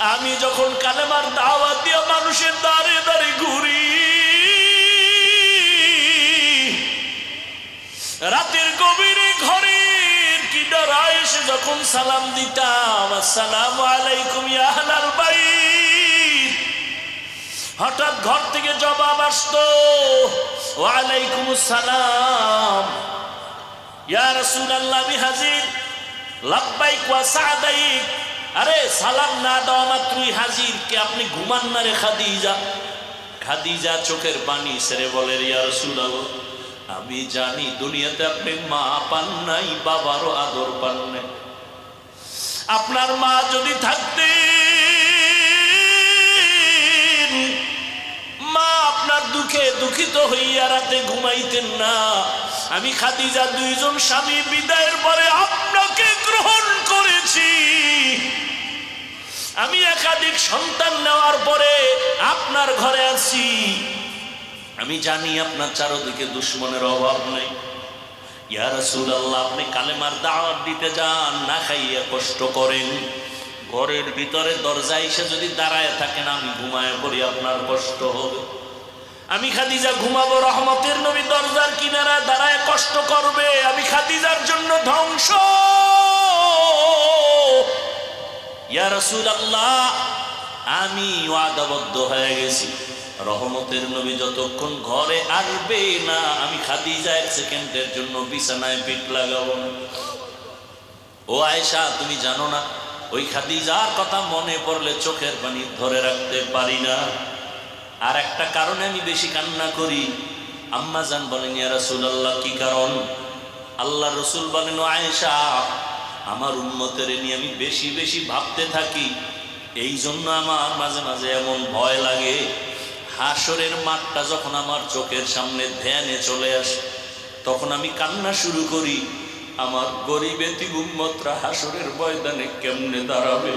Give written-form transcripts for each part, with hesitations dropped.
আমি যখন কালেমার দাওয়াত দিয়ে মানুষের দাঁড়ে দাঁড়ে ঘুরি, রাতের গভীরে ঘরের কিনারায় এসে যখন সালাম দিতাম, আসসালামু আলাইকুম ইয়া আহলাল বাইত, হঠাৎ ঘর থেকে জবাব আসতো, ওয়া আলাইকুমুস সালাম ইয়া রাসূলুল্লাহ, আমি হাজির, লাব্বাইক ওয়া সাদাইক। আরে সালাম না দেওয়া মাত্রই হাজির, কে আপনি ঘুমান না রে খাদিজা? খাদিজা চোখের পানি ছেড়ে বলে, ইয়া রাসূলুল্লাহ, আমি জানি দুনিয়াতে আপনি মা পান নাই, বাবারও আদর পান নাই। আপনার মা যদি থাকতেন, মা আপনার দুঃখে দুঃখিত হইয়া রাতে ঘুমাইতেন না। আমি খাদিজা দুইজন স্বামী বিদায়ের পরে আপনাকে গ্রহণ করেছি। আমি একাধিক সন্তান নেওয়ার পরে আপনার ঘরে আছি। আমি জানি আপনার চারদিকে দুশ্মনের অভাব নেই। ইয়া রাসূলুল্লাহ, আপনি কালেমার দাওয়াত দিতে যান, না খাইয়া কষ্ট করেন, ঘরের ভিতরে দরজায় এসে যদি দাঁড়ায় থাকেন, আমি ঘুমায় পড়ি, আপনার কষ্ট হবে। আমি খাদিজা ঘুমাবো, রহমতের নবী দরজার কিনারায় দাঁড়ায় কষ্ট করবে, আমি খাদিজার জন্য ধ্বংস। ইয়া রাসূলুল্লাহ, আমি ওয়াদাবদ্ধ হয়ে গেছি, রহমতের নবী যতক্ষণ ঘরে আসবে না, আমি খাদিজা এক সেকেন্ডের জন্য বিছানায় পিঠ লাগাবো না। ও আয়েশা, তুমি জানো না, ওই খাদিজার কথা মনে পড়লে চোখের পানি ধরে রাখতে পারি না। আর একটা কারণে আমি বেশি কান্না করি। আম্মা জান বলেন, ইয়া রাসূলুল্লাহ, কি কারণ? আল্লাহ রসুল বলেন, ও আয়েশা, আমার উম্মতের নিয়ে আমি বেশি বেশি ভাবতে থাকি, এই জন্য আমার মাঝে মাঝে এমন ভয় লাগে। হাসরের মাঠটা যখন আমার চোখের সামনে ধ্যানে চলে আসে, তখন আমি কান্না শুরু করি। আমার গরিব এতিম উম্মতরা হাসরের ময়দানে কেমনে দাঁড়াবে?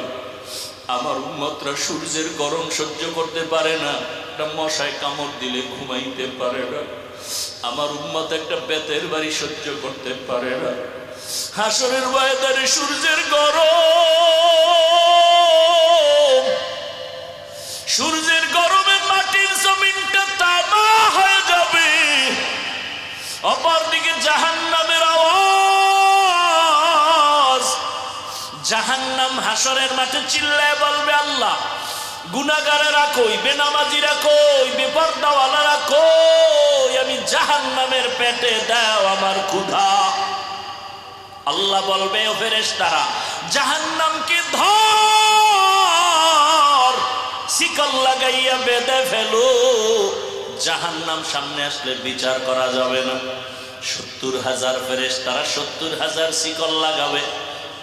আমার উম্মতরা সূর্যের গরম সহ্য করতে পারে না, একটা মশায় কামড় দিলে ঘুমাইতে পারে না। আমার উম্মত একটা বেতের বাড়ি সহ্য করতে পারে না। হাসরের ময়দানে সূর্যের গরম, সূর্যের গরমে মাটির জমিনটা তামা হয়ে যাবে। অপরদিকে জাহান্নামের আওয়াজ, জাহান্নাম হাসরের মাঠে চিল্লায় বলবে, আল্লাহ, গুনাহগারেরা কই, বেনামাজিরা কই, বেপরদাওয়ালারা কই, আমি জাহান্নামের পেটে দাও আমার ক্ষুধা। আল্লাহ বলবে, ও ফেরেশতারা, জাহান্নামকে ধর, শিকল লাগাইয়া বেঁধে ফেলো। জাহান্নাম সামনে আসলে বিচার করা যাবে না। ৭০,০০০ ফেরেশতারা ৭০,০০০ শিকল লাগাবে।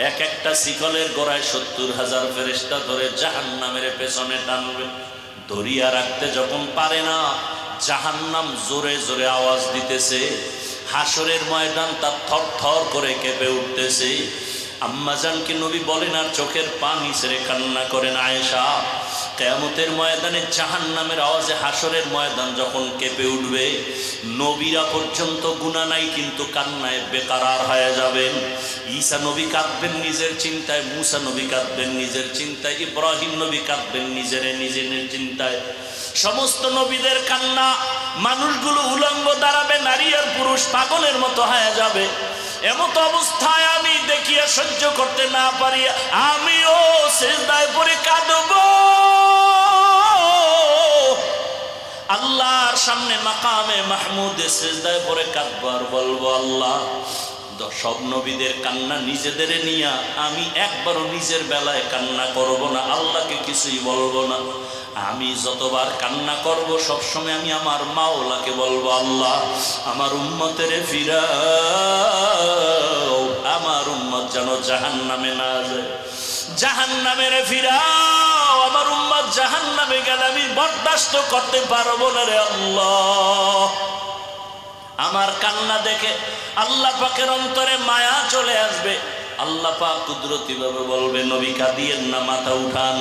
এক একটা শিকলের গোড়ায় ৭০,০০০ ফেরেশতা ধরে জাহান্নামের পেছনে টানবে। ধরিয়া রাখতে যখন পারে না, জাহান্নাম জোরে জোরে আওয়াজ দিতেছে, হাসরের ময়দান তার থর থর করে কেঁপে উঠতেছে। আম্মাজানকে নবী বলেন আর চোখের পানি ছেড়ে কান্না করেন, আয়েশা, কিয়ামতের ময়দানে জাহান্নামের আওয়াজে হাসরের ময়দান যখন কেঁপে উঠবে, নবীরা পর্যন্ত গুনাহ নাই কিন্তু কান্নায় বেকারার হয়ে যাবেন। ঈসা নবী কাঁদবেন নিজের চিন্তায়, মুসা নবী কাঁদবেন নিজের চিন্তায়, ইব্রাহিম নবী কাঁদবেন নিজের চিন্তায়। সমস্ত নবীদের কান্না, মানুষগুলো উলঙ্গ দাঁড়াবে, নারী আর পুরুষ পাগলের মতো হয়ে যাবে। এমত অবস্থায় আমি দেখিয়া সহ্য করতে না পারি, আমিও সিজদায় পড়ে কাঁদব। আল্লাহর সামনে মাকামে মাহমুদে সিজদায় পড়ে কাঁদব আর বলবো, আল্লাহ, সব নবীদের কান্না নিজেদের নিয়া আমি একবারও নিজের বেলায় কান্না করব না, আল্লাহকে কিছুই বলবো না। আমি যতবার কান্না করব সবসময় আমি আমার মাওলাকে বলবো, আল্লাহ, আমার উম্মতের ফিরাও, আমার উম্মত যেন জাহান্নামে না যায়, জাহান্নামের ফিরাও, আমার উম্মত জাহান্নামে গেলে আমি বরদাস্ত করতে পারবো না রে আল্লাহ। আমার কান্না দেখে আল্লাহ পাকের অন্তরে মায়া চলে আসবে। আল্লাহ পাক কুদরতি ভাবে বলবে, নবী কাঁদিয়েন না, মাথা উঠান,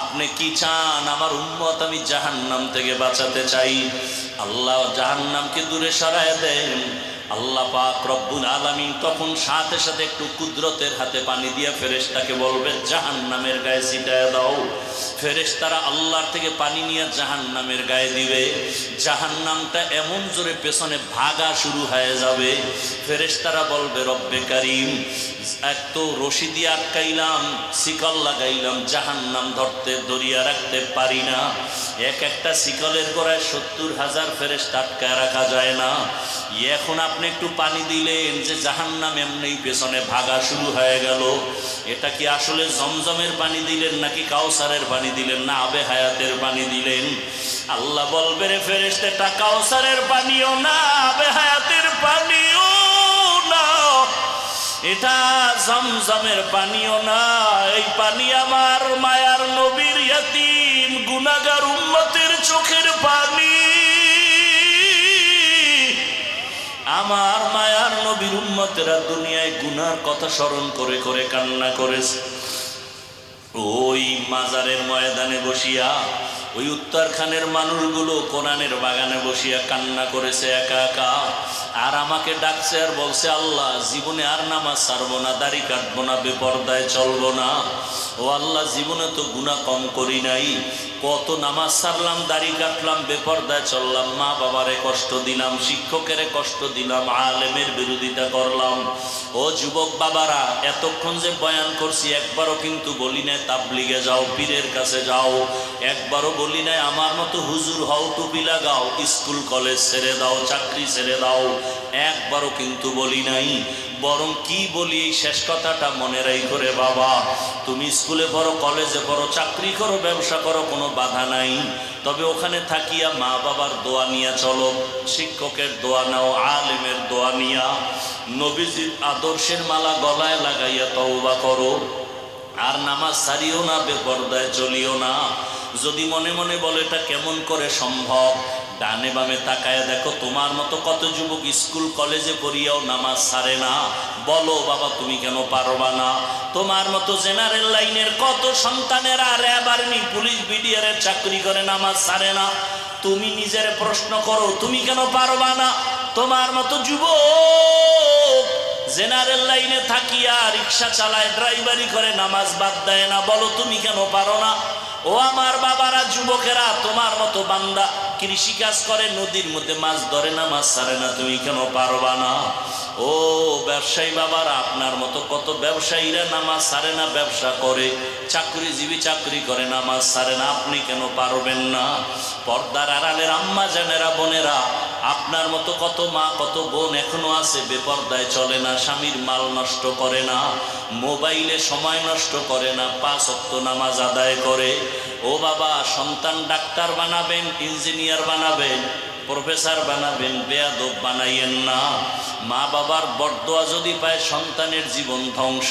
আপনি কি চান? আমার উম্মত আমি জাহান্নাম থেকে বাঁচাতে চাই। আল্লাহ জাহান্নামকে দূরে সরায় দেন, আল্লাহ পাক রব্বুল আলামিন তখন সাথে সাথে একটু কুদরতের হাতে পানি দিয়ে ফেরেশতাকে বলবে জাহান্নামের গায়ে ছিটায় দাও। ফেরেশতারা আল্লাহর থেকে পানি নিয়ে জাহান্নামের গায়ে দিবে। জাহান্নামটা এমন জোরে পেছনে ভাগা শুরু হয়ে যাবে। ফেরেশতারা বলবে রব্বে কারীম, এক তো রশি দিয়ে আটকাইলাম, শিকল লাগাইলাম, জাহান্নাম ধরতে দরিয়া রাখতে পারি না। এক একটা শিকলের গোড়ায় 70,000 ফেরেশতা আটকায় রাখা যায় না। এখন আপনি একটু পানি দিলেন যে জাহান্নাম এমনি পেছনে ভাগা শুরু হয়ে গেল। এটা কি আসলে জমজমের পানি দিলেন নাকি কাউসারের পানি দিলেন না আবে হায়াতের পানি দিলেন? আল্লাহ বলবে রে ফেরেশতা, এটা কাউসারের পানিও না, আবে হায়াতের পানিও না, এটা জমজমের পানিও না। এই পানি আমার মায়ার নবীর ইয়াতীম গুনাহগার উম্মতের চোখের পানি। আমার মায়ার নবীর উম্মতেরা দুনিয়ায় গুনার কথা স্মরণ করে করে কান্না করেছে। ওই মাজারের ময়দানে বসিয়া, ওই উত্তরখানের মানুষগুলো কোরআনের বাগানে বসিয়া কান্না করেছে একা একা। আর আমাকে ডাকছে আর বলছে, আল্লাহ জীবনে আর নামাজ ছাড়বো না, দাড়ি কাটবো না, বেপরদায় চলবো না। ও আল্লাহ, জীবনে তো গুনাহ কম করি নাই, কত নামাজ ছাড়লাম, দাড়ি কাটলাম, বেপরদায় চললাম, মা বাবারে কষ্ট দিলাম, শিক্ষকের কষ্ট দিলাম, আলেমের বিরোধিতা করলাম। ও যুবক বাবারা, এতক্ষণ যে বয়ান করছি একবারও কিন্তু বলি নাই তাবলিগে যাও, পীরের কাছে যাও, একবারও বলি নাই আমার মতো হুজুর হও, টুপি লাগাও, স্কুল কলেজ ছেড়ে দাও, চাকরি ছেড়ে দাও, একবারও কিন্তু বলি নাই। বরং কি বলি, এই শেষ কথাটা মনে রাখো রে বাবা, তুমি স্কুলে পড়ো, কলেজে পড়ো, চাকরি করো, ব্যবসা করো, কোনো বাধা নাই, তবে ওখানে থাকিয়া মা বাবার দোয়া নিয়া চলো, শিক্ষকের দোয়া নাও, আলেমের দোয়া নিয়া, নবীজির আদর্শের মালা গলায় লাগাইয়া তওবা করো। আর নামাজ ছাড়িও না, বেপরদায় চলিও না। যদি মনে মনে বলে এটা কেমন করে সম্ভব, ডানে বামে তাকায় দেখো তোমার মতো কত যুবক স্কুল কলেজে পড়িয়াও নামাজ ছাড়ে না। বলো বাবা, তুমি কেন পারবা না? তোমার মতো জেনারেল লাইনের কত সন্তানেরা র্যাব, আর্মি, পুলিশ, বিডিআরের চাকরি করে নামাজ ছাড়ে না। তুমি নিজের প্রশ্ন করো, তুমি কেন পারবা না? তোমার মতো যুবক জেনারেল লাইনে থাকিয়া রিক্সা চালায়, ড্রাইভারি করে, নামাজ বাদ দেয় না। বলো তুমি কেন পারো না? ও আমার বাবারা, যুবকেরা, তোমার মতো বান্দা কৃষিকাজ করে, নদীর মধ্যে মাছ ধরে, নামাজ ছাড়ে না, তুমি কেন পারবা না? ও ব্যবসায়ী বাবারা, আপনার মতো কত ব্যবসায়ীরা নামাজ ছাড়ে না, ব্যবসা করে, চাকরিজীবী চাকরি করে, নামাজ ছাড়ে না, আপনি কেন পারবেন না? পর্দার আড়ালের আম্মা জানেরা, বোনেরা, আপনার মতো কত মা কত বোন এখনো আছে বেপরদায় চলে না, স্বামীর মাল নষ্ট করে না, মোবাইলে সময় নষ্ট করে না, 5 ওয়াক্ত নামাজ আদায় করে। ও বাবা, সন্তান ডাক্তার বানাবেন, ইঞ্জিনিয়ার বানাবেন, প্রফেসর বানাবেন, বেয়াদব বানাইয়েন না। মা বাবার বরদোয়া যদি পায় সন্তানের জীবন ধ্বংস,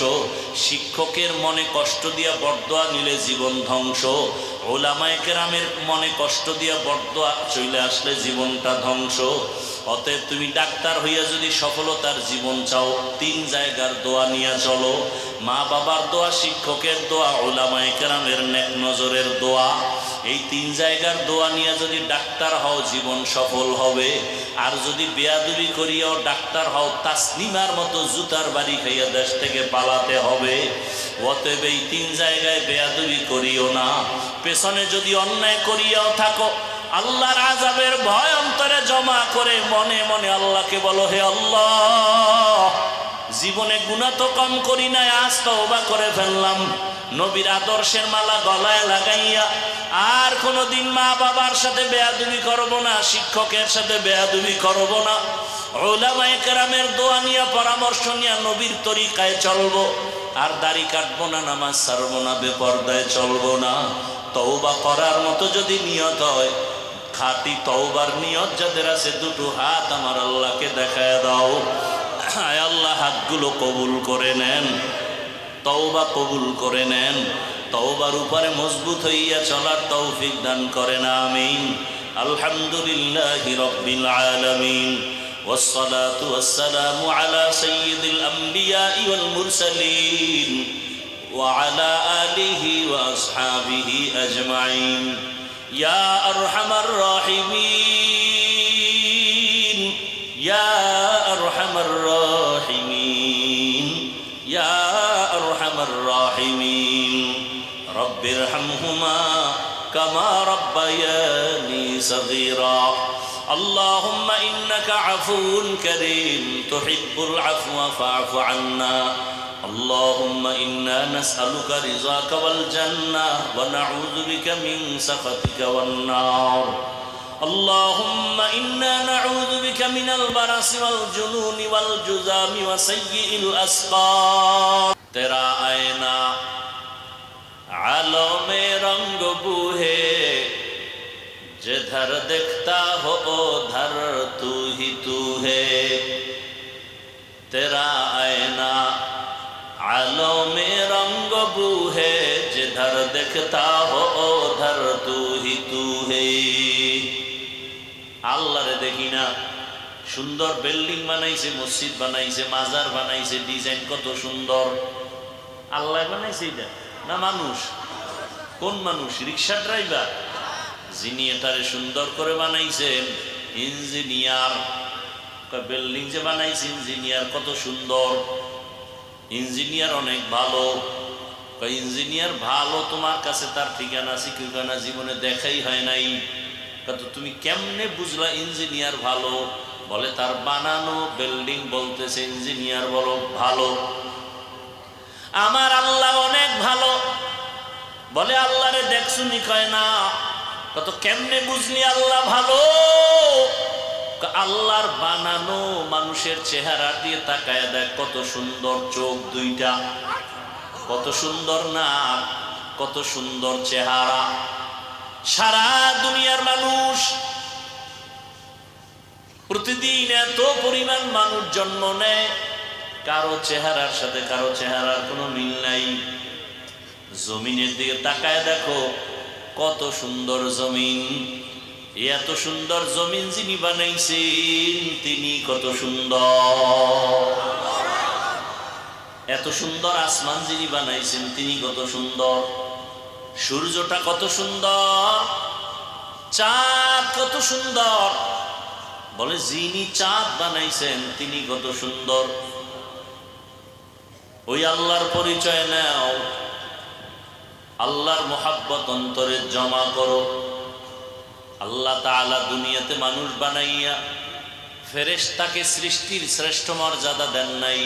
শিক্ষকের মনে কষ্ট দিয়া বরদোয়া নিলে জীবন ধ্বংস, ওলামায়ে কেরামের মনে কষ্ট দিয়া বরদোয়া চলে আসলে জীবনটা ধ্বংস। অতএব তুমি ডাক্তার হইয়া যদি সফলতার জীবন চাও, 3 জায়গার দোয়া নিয়ে চলো। মা বাবার দোয়া, শিক্ষকের দোয়া, ওলামায়ে কেরামের নেক নজরের দোয়া। এই 3 জায়গার দোয়া নিয়ে যদি ডাক্তার হও, জীবন সফল হবে। আর যদি বেয়াদবি করিয়াও ডাক্তার হও, তাসলিমার মতো জুতার বাড়ি খাইয়া দেশ থেকে পালাতে হবে। অতএব এই 3 জায়গায় বেয়াদবি করিও না। পেছনে যদি অন্যায় করিয়াও থাকো, আল্লাহর আযাবের ভয় অন্তরে জমা করে মনে মনে আল্লাহকে বলো, হে আল্লাহ, জীবনে গুনাহ তো কম করি নাই, আজ তওবা করে ফেললাম, নবীর আদর্শের মালা গলায় লাগাইয়া আর কোনোদিন মা বাবার সাথে বেয়াদবি করব না, শিক্ষকের সাথে বেয়াদবি করব না, উলামায়ে কেরামের দোয়া নিয়ে, পরামর্শ নিয়ে নবীর তরিকায় চলবো, আর দাড়ি কাটবো না, নামাজ ছাড়বো না, বেপরদায় চলবো না। তওবা করার মতো যদি নিয়ত হয়, খাঁটি তওবার নিয়ত যাদের আছে, 2টো হাত আমার আল্লাহকে দেখায় দাও। আয় আল্লাহ, হাতগুলো কবুল করে নেন, তওবা কবুল করে নেন, তওবার উপরে মজবুত হইয়া চলার তৌফিক দান করেন, আমিন। আলহামদুলিল্লাহি রাব্বিল আলামিন, والصلاة والسلام على سيد الأنبياء والمرسلين وعلى آله وأصحابه أجمعين يا أرحم الراحمين يا أرحم রব্বিরহামহুমা কামা রাব্বায়ানি সগীরা। اللهم إنك عفو كريم تحب العفو فاعف عنا. اللهم إنا نسألك رضاك والجنة ونعوذ بك من سخطك والنار. اللهم إنا نعوذ بك من البرص والجنون والجذام وسيء الأسقام. تیرا آئینہ عالم رنگ بو ہے जिधर देखता हो उधर तू ही तू है. तेरा आईना आलों में रंग बू है जिधर देखता हो उधर तू ही तू है. আল্লাহরে দেখি না, সুন্দর বিল্ডিং বানাইছে, মসজিদ বানাইছে, মাজার বানাইছে, ডিজাইন কত সুন্দর। আল্লাহ বানাইছে এটা না মানুষ? কোন মানুষ? রিক্সা ড্রাইভার যিনি এটারে সুন্দর করে বানাইছেন ইঞ্জিনিয়ার। বিল্ডিং যে বানাইছে ইঞ্জিনিয়ার কত সুন্দর, ইঞ্জিনিয়ার অনেক ভালো। ইঞ্জিনিয়ার ভালো, তোমার কাছে তার ঠিকানা ঠিকানা জীবনে দেখাই হয় নাই। তো তুমি কেমনে বুঝলা ইঞ্জিনিয়ার ভালো? বলে তার বানানো বিল্ডিং বলতেছে ইঞ্জিনিয়ার বলো ভালো। আমার আল্লাহ অনেক ভালো। বলে আল্লাহরে দেখছুনি? কয় না। কত কেমনে বুঝলি আল্লাহ ভালো? আল্লাহর বানানো মানুষের চেহারা দিয়ে তাকায় দেখ কত সুন্দর চোখ দুইটা, কত সুন্দর নাক, কত সুন্দর চেহারা। সারা দুনিয়ার মানুষ প্রতিদিন এত পরিমাণ মানুষ জন্ম নেয়, কারো চেহারার সাথে কারো চেহারার কোনো মিল নাই। জমিনের দিকে তাকায় দেখো কত সুন্দর জমিন। এত সুন্দর জমিন যিনি বানাইছেন তিনি কত সুন্দর। এত সুন্দর আসমান যিনি বানাইছেন তিনি কত সুন্দর। সূর্যটা কত সুন্দর, চাঁদ কত সুন্দর। বলে যিনি চাঁদ বানাইছেন তিনি কত সুন্দর। ওই আল্লাহর পরিচয় নাও, আল্লাহর মোহাব্বত অন্তরে জমা করো। আল্লাহ তাআলা দুনিয়াতে মানুষ বানাইয়া ফেরেশতাকে সৃষ্টির শ্রেষ্ঠ মর্যাদা দেন নাই,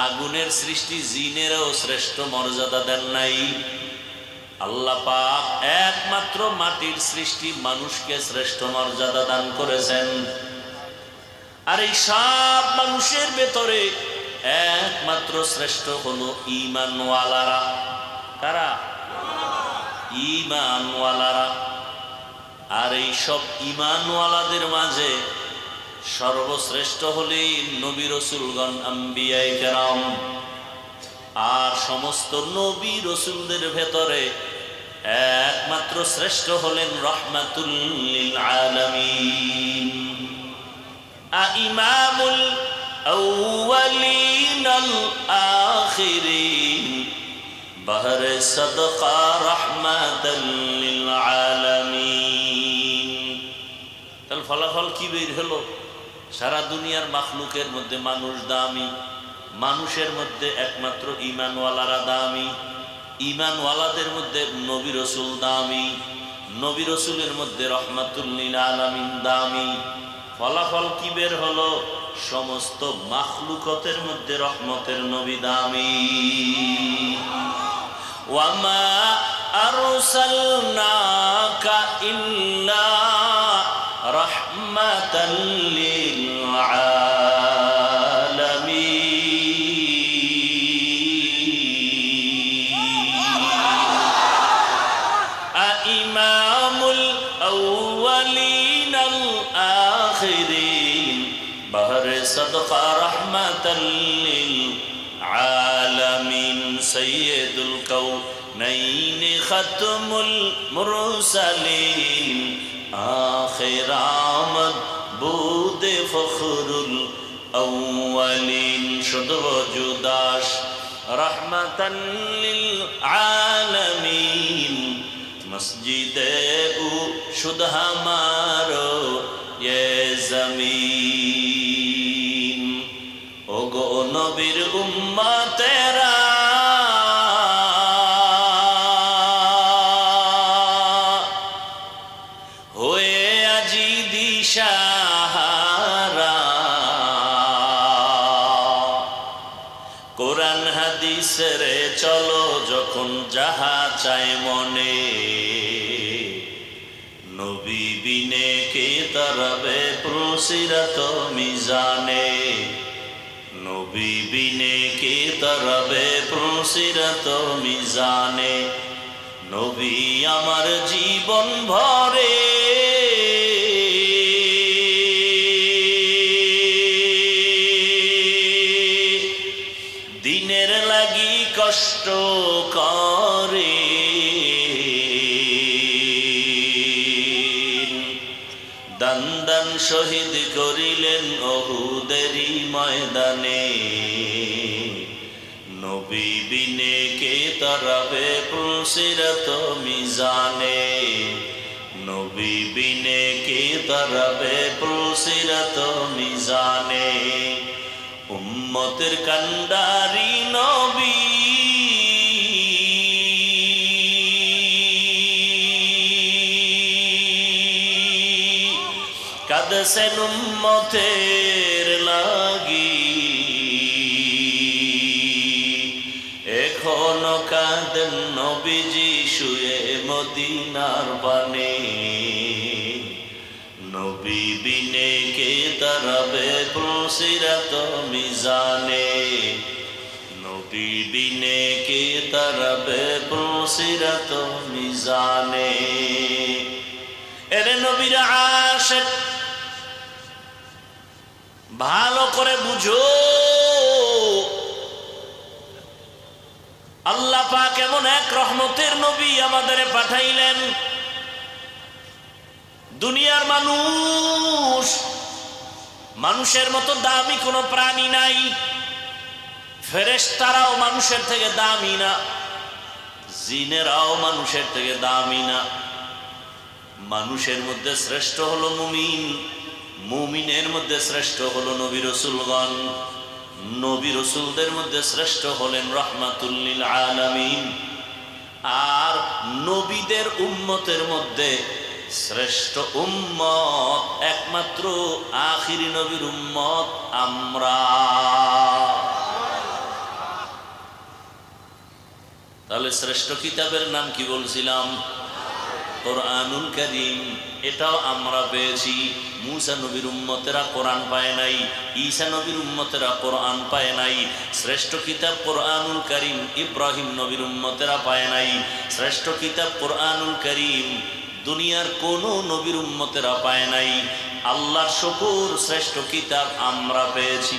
আগুনের সৃষ্টি জিনেরও শ্রেষ্ঠ মর্যাদা দেন নাই। আল্লাহ পাক একমাত্র মাটির সৃষ্টি মানুষকে শ্রেষ্ঠ মর্যাদা দান করেছেন। আর এই সব মানুষের ভেতরে একমাত্র শ্রেষ্ঠ হলো ঈমানওয়ালারা। কারা? ঈমানওয়ালারা। আর এই সব ঈমানওয়ালাদের মাঝে সর্বশ্রেষ্ঠ হলেন নবী রাসূলগণ, আম্বিয়ায়ে কেরাম। আর সমস্ত নবী রাসূলদের ভেতরে একমাত্র শ্রেষ্ঠ হলেন রাহমাতুল লিল আলামিন। ইমামুল আউয়ালিন আল আখিরিন বহরে সাদকা রাহমাতাল লিল আলামিন। তাহলে ফলাফল কি বের হলো? সারা দুনিয়ার মাখলুকের মধ্যে মানুষ দামি, মানুষের মধ্যে একমাত্র ঈমানওয়ালারা দামি, ঈমানওয়ালাদের মধ্যে নবী রাসূল দামি, নবী রাসূলের মধ্যে রাহমাতুল লিল আলামিন দামি। ফলাফল কি বের হলো? সমস্ত মাখলুকতের মধ্যে রহমতের নবী দামি। ওয়ামা আরসালনাকা ইল্লা রাহমাতাল লিল ইমামুল আউয়ালিন আল আখিরিন বহরে সাদকা রাহমাতাল লিল আলামিন সাইয়্যিদুল কাউনাইন খাতমুল মুরসালিন আখির আমদ বুদে ফখরুল আউয়ালিন শুদ্ধ জুদাস রহমাতাল লিল আলামিন মসজিদে উ শুদ্ধ হামারো ये जमीन। ओ गो नबीर उम्मतेरा ছেড়ে চলো যখন যাহা চায় মনে, নবী বিনে কে তারাবে পুলসিরাত মিজানে, নবী বিনে কে তারাবে পুলসিরাত মিজানে। নবী আমার জীবন ভরে দিনের লাগি কষ্ট করে, দান দান শহীদ করিলেন উহুদেরই ময়দানে, নবী বিনে কে তারাবে পুলসিরাত মিজানে, নবী বিনে কে তারাবে পুলসিরাত মিজানে। উম্মতের কান্ডারি নবী কাঁদছেন উম্মতের লাগি, এখনো কাঁদেন নবীজি শুয়ে মদিনার পানে, নবী বিনে কে তারাবে পুলসিরাত মিজানে, নবী বিনে কে তারাবে পুলসিরাত মিজানে। এরে নবীর আশিক ভালো করে বুঝো, আল্লাহ পাক এমন এক রহমতের নবী আমাদের পাঠাইলেন। দুনিয়ার মানুষের মতো দামি কোনো প্রাণী নাই, ফেরেশতারাও মানুষের থেকে দামি না, জিনেরাও মানুষের থেকে দামি না। মানুষের মধ্যে শ্রেষ্ঠ হলো মুমিন, মুমিনের মধ্যে শ্রেষ্ঠ হলো নবী রাসূলগণ, নবী রাসূলদের মধ্যে শ্রেষ্ঠ হলেন রাহমাতুল লিল আলামিন। আর নবীদের উম্মতের মধ্যে শ্রেষ্ঠ উম্মত একমাত্র আখিরি নবীর উম্মত আমরা। তাহলে শ্রেষ্ঠ কিতাবের নাম কি বলছিলাম? কোরআনুল কারীম। এটাও আমরা পেয়েছি। মুসা নবীর উম্মতেরা কোরআন পায় নাই, ঈসা নবীর উম্মতেরা কোরআন পায় নাই। শ্রেষ্ঠ কিতাব কোরআনুল কারীম ইব্রাহিম নবীর উম্মতেরা পায় নাই। শ্রেষ্ঠ কিতাব কোরআনুল কারীম দুনিয়ার কোনো নবীর উম্মতেরা পায় নাই। আল্লাহর শুকর, শ্রেষ্ঠ কিতাব আমরা পেয়েছি।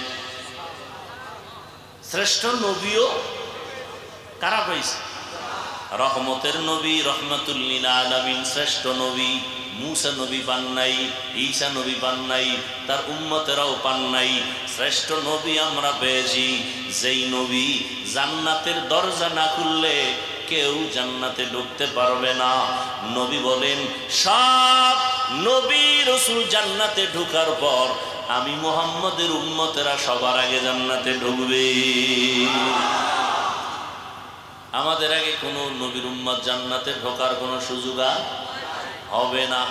শ্রেষ্ঠ নবীও কারা পাইছে? রহমতের নবী, রহমাতুল লিল আলামিন শ্রেষ্ঠ নবী। মুসা নবী পান নাই, ঈসা নবী পান নাই, তার উম্মতেরাও পান নাই। শ্রেষ্ঠ নবী আমরা পেয়েছি, যেই নবী জান্নাতের দরজা না খুললে কেউ জান্নাতে ঢুকতে পারবে না। নবী বলেন, সব নবী রাসূল জান্নাতে ঢোকার পর আমি মুহাম্মদের উম্মতেরা সবার আগে জান্নাতে ঢুকবে। আমাদের আগে কোনো নবীর উম্মত জান্নাতে ঢোকার কোনো সুযোগ হবে না।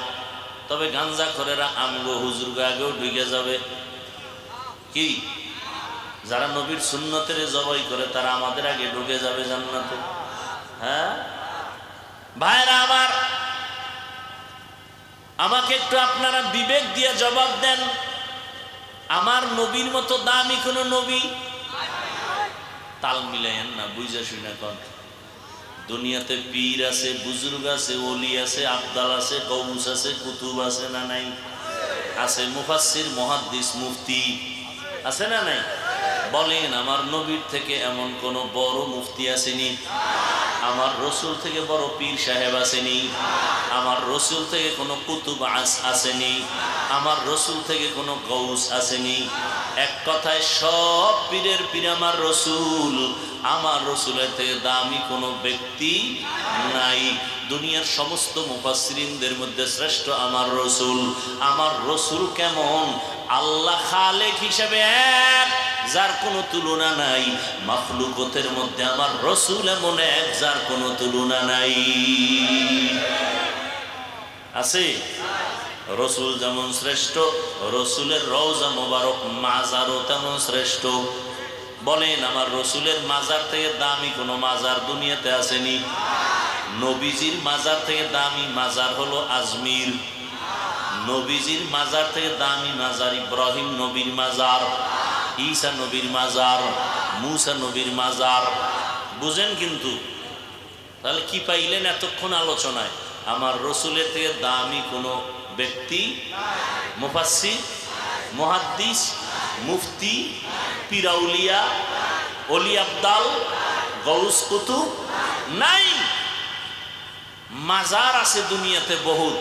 তবে গাঞ্জাখোরেরা আমগো হুজুরগো আগেও ঢুকে যাবে। কি যারা নবীর সুন্নতের জবাই করে তারা আমাদের আগে ঢুকে যাবে জান্নাতে। হ্যাঁ ভাইরা আমার, আমাকে একটু আপনারা বিবেক দিয়ে জবাব দেন, আমার নবীর মতো দামি কোন নবী? তাল মিলাইয়েন না, বুঝা শুনে কন। দুনিয়াতে পীর আছে, বুজুর্গ আছে, ওলি আছে, আবদাল আছে, গৌস আছে, কুতুব আছে না নাই? আছে। মুফাসসির, মুহাদ্দিস, মুফতি আছে না নাই? বলেন, আমার নবীর থেকে এমন কোন বড় মুফতি আসেনি? আমার রসুল থেকে বড় পীর সাহেব আসেনি? আমার রসুল থেকে কোনো কুতুব আসেনি? আমার রসুল থেকে কোনো গৌস আসেনি? এক কথায় সব পীরের পীর আমার রসুল। আমার রসুলের থেকে দামি কোনো ব্যক্তি নাই। দুনিয়ার সমস্ত মুফাসসিরিনদের মধ্যে শ্রেষ্ঠ আমার রসুল। আমার রসুল কেমন? আল্লাহ খালেক হিসেবে এক, যার কোনো তুলনা নাই। মাখলুকতের মধ্যে আমার রসুল এমন এক, যার কোনো তুলনা নাই। আছে? রসুল যেমন শ্রেষ্ঠ, রসুলের রওজা মোবারক মাজারও তেমন শ্রেষ্ঠ। বলেন আমার রসুলের মাজার থেকে দামি কোনো মাজার দুনিয়াতে আসেনি? নবীজির মাজার থেকে দামি মাজার হলো আজমির। নবীজির মাজার থেকে দামি মাজার ইব্রাহিম নবীর মাজার, ঈসা নবীর মাজার, মুসা নবীর মাজার। বুঝেন কিন্তু তাহলে কি পাইলেন এতক্ষণ আলোচনায়? আমার রসুলের থেকে দামি কোনো ব্যক্তি, মুফাসসির, মুহাদ্দিস, মুফতি, পিরাউলিয়া, অলি আবদাল, গৌস কুতুব নাই। মাজার আছে দুনিয়াতে বহুত,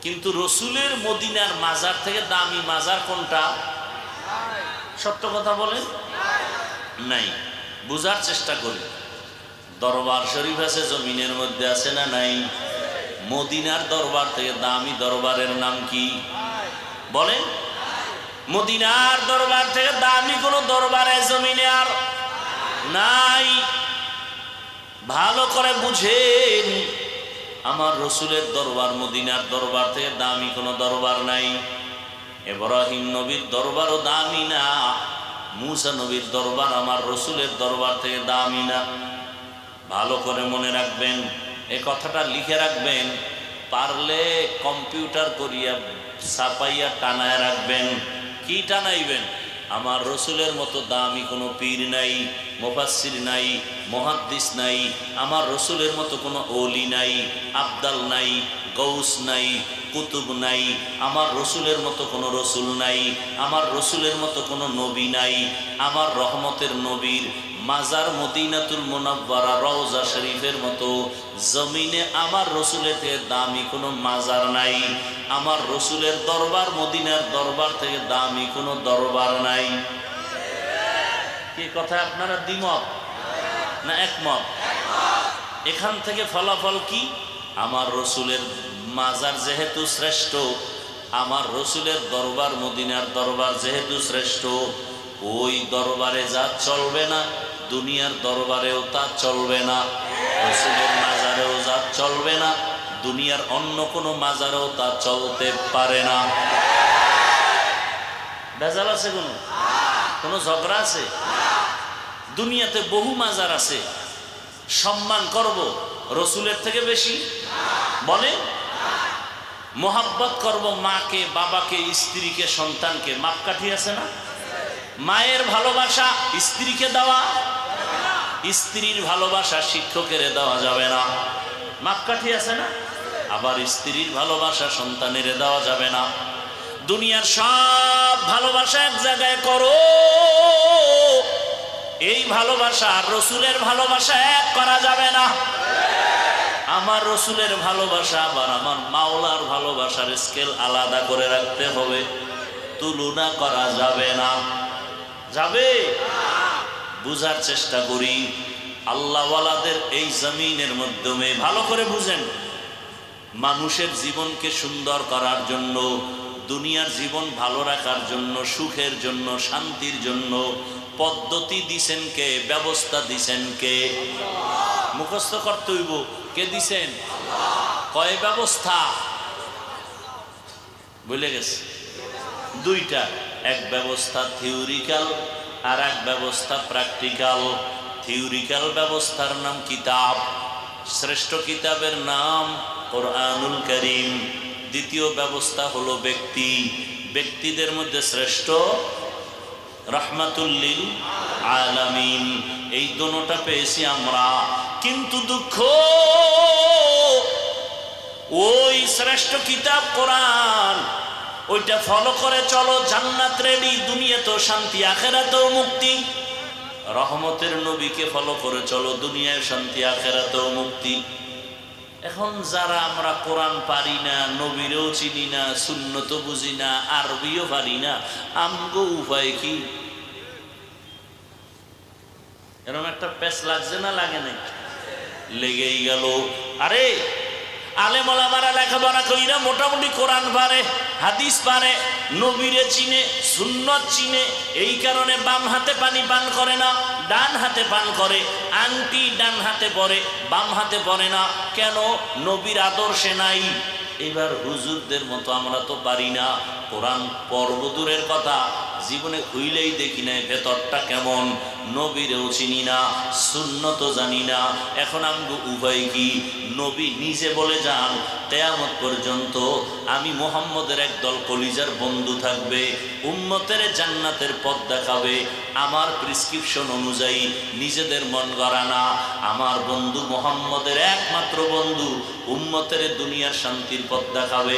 কিন্তু রসুলের মদিনার মাজার থেকে দামি মাজার কোনটা? সত্য কথা বলেন, নাই। বুঝার চেষ্টা করি। দরবার শরীফ আছে জমিনের মধ্যে, আছে না নাই? মদিনার দরবার থেকে দামি দরবারের নাম কি বলেন? মদিনার দরবার থেকে দামি কোন দরবারে জমিনে আর নাই। ভালো করে বুঝেন, আমার রসুলের দরবার মদিনার দরবার থেকে দামি কোনো দরবার নাই। ইব্রাহিম নবীর দরবারও দামি না, মুসা নবীর দরবার আমার রসুলের দরবার থেকে দামি না। ভালো করে মনে রাখবেন, এ কথাটা লিখে রাখবেন, পারলে কম্পিউটার করিয়া ছাপাইয়া টানায় রাখবেন। কি টানাইবেন? আমার রসুলের মতো দামি কোনো পীর নাই, মুফাসসির নাই, মুহাদ্দিস নাই, আমার রসুলের মতো কোনো ওলি নাই, আবদাল নাই, গৌস নাই, কুতুব নাই, আমার রসুলের মতো কোনো রসুল নাই, আমার রসুলের মতো কোনো নবী নাই। আমার রহমতের নবীর মাজার মদিনাতুল মুনাওয়ারা রওজা শরীফের মতো জমিনে আমার রসুলের থেকে দামি কোনো মাজার নাই। আমার রসুলের দরবার মদিনার দরবার থেকে দামি কোনো দরবার নাই। কি কথা আপনারা দ্বিমত না একমত? এখান থেকে ফলাফল কি? আমার রসুলের মাজার যেহেতু শ্রেষ্ঠ, আমার রসুলের দরবার মদিনার দরবার যেহেতু শ্রেষ্ঠ, ওই দরবারে যা চলবে না দুনিয়ার দরবারেও তা চলবে না। রসুলের মাজারেও যা চলবে না দুনিয়ার অন্য কোনো মাজারেও তা চলতে পারে না। ভেজাল আছে? কোনো ঝগড়া আছে? দুনিয়াতে বহু মাজার আছে, সম্মান করব রসুলের থেকে বেশি বলে? মোহাব্বত করব মাকে, বাবাকে, স্ত্রীকে, সন্তানকে। মাপকাঠি আছে না? মায়ের ভালোবাসা স্ত্রীকে দেওয়া, স্ত্রীর ভালোবাসা শিক্ষকের দেওয়া যাবে না। মাপকাঠি আছে না? আবার স্ত্রীর ভালোবাসা সন্তানের দেওয়া যাবে না। দুনিয়ার সব ভালোবাসা এক জায়গায় করো, এই ভালোবাসা রসুলের ভালোবাসা এক করা যাবে না। আমার রসুলের ভালোবাসা আবার আমার মাওলার ভালোবাসার স্কেল আলাদা করে রাখতে হবে, তুলনা করা যাবে না। যাবে? বুঝার চেষ্টা করি। আল্লাহওয়ালাদের এই জমিনের মাধ্যমে ভালো করে বুঝেন, মানুষের জীবনকে সুন্দর করার জন্য, দুনিয়ার জীবন ভালো রাখার জন্য, সুখের জন্য, শান্তির জন্য পদ্ধতি দিছেন কে? ব্যবস্থা দিছেন কে? মুখস্থ করতে হইব। কে দিছেন? কয় ব্যবস্থা? বলে গেছে দুইটা। এক ব্যবস্থা থিওরিক্যাল, আর এক ব্যবস্থা প্র্যাকটিক্যাল। থিওরিক্যাল ব্যবস্থার নাম কিতাব, শ্রেষ্ঠ কিতাবের নাম কোরআনুল কারীম। দ্বিতীয় ব্যবস্থা হলো ব্যক্তি, ব্যক্তিদের মধ্যে শ্রেষ্ঠ রাহমাতুল লিল আলামিন। এই দুটোটা পেয়েছি আমরা, কিন্তু দুঃখ ওই শ্রেষ্ঠ কিতাব কোরআন, ওইটা ফলো করে চলো, জান্নাত রেডি, দুনিয়াতেও শান্তি, আখিরাতেও মুক্তি। রহমতের নবীকে ফলো করে চলো, দুনিয়ায় শান্তি, আখিরাতেও মুক্তি। এখন যারা আমরা কোরআন পারি না, নবীরও চিনি না, সুন্নত বুঝি না, আরবিও পারি না, আমগো উপায় কি? এরকম একটা পেশ লাগছে না লাগে নাই? লেগেই গেল। আরে আলেম ওলামারা লেখাপড়া কইরা মোটামুটি কোরআন পারে, হাদিস পারে, নবীরে চিনে, সুন্নত চিনে, এই কারণে বাম হাতে পানি পান করে না, ডান হাতে পান করে। আংটি ডান হাতে পরে, বাম হাতে পরে না। কেন? নবীর আদর্শে নাই। এবার হুজুরদের মতো আমরা তো পারি না। কোরআন পর্ব দূরের কথা, জীবনে খুইলেই দেখি নাই ভেতরটা কেমন, নবীরেও চিনি না, সুন্নত জানি না। এখন আমগো উভয় কি? নবী নিজে বলে যান কিয়ামত পর্যন্ত আমি মুহাম্মদের একদল কলিজার বন্ধু থাকবে, উম্মতের জান্নাতের পথ দেখাবে আমার প্রেসক্রিপশন অনুযায়ী, নিজেদের মন গড়া না। আমার বন্ধু মুহাম্মদের একমাত্র বন্ধু, উম্মতের দুনিয়ার শান্তির পথ দেখাবে,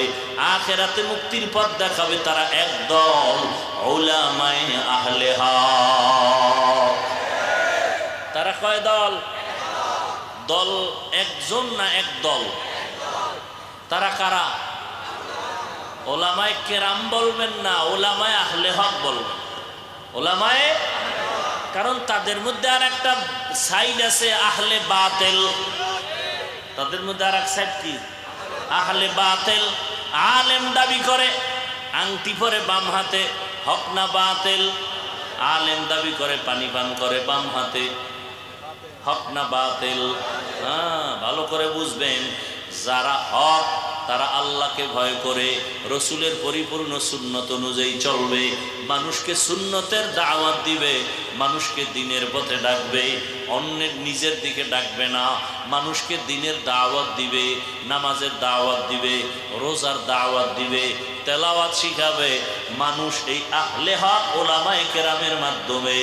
আখিরাতে মুক্তির পথ দেখাবে। তারা একদল উলামায়ে আহলে হক। তারা কয় দল? দল একজন না একদল? তারা কারা? ওলামায়ে কেরাম বলবেন না, ওলামায়ে আহলে হক বলবেন। ওলামায়ে, কারণ তাদের মধ্যে আর একটা সাইড আছে আহলে বাতিল। তাদের মধ্যে আর এক সাইড কি? আহলে বাতিল। আলেম দাবি করে, আংটি পরে বাম হাতে, হক না বাতিল? আলেম দাবি করে পানি পান করে বাম হাতে, হক না বাতিল? হ্যাঁ, ভালো করে বুঝবেন। যারা হক তারা আল্লাহকে ভয় করে, রসুলের পরিপূর্ণ সুন্নত অনুযায়ী চলবে, মানুষকে সুন্নতের দাওয়াত দিবে, মানুষকে দ্বীনের পথে ডাকবে, অন্যের নিজের দিকে ডাকবে না। মানুষকে দ্বীনের দাওয়াত দিবে, নামাজের দাওয়াত দিবে, রোজার দাওয়াত দিবে, তেলাওয়াত শিখাবে। মানুষ এই আহলে হক ওলামায়ে কেরামের মাধ্যমে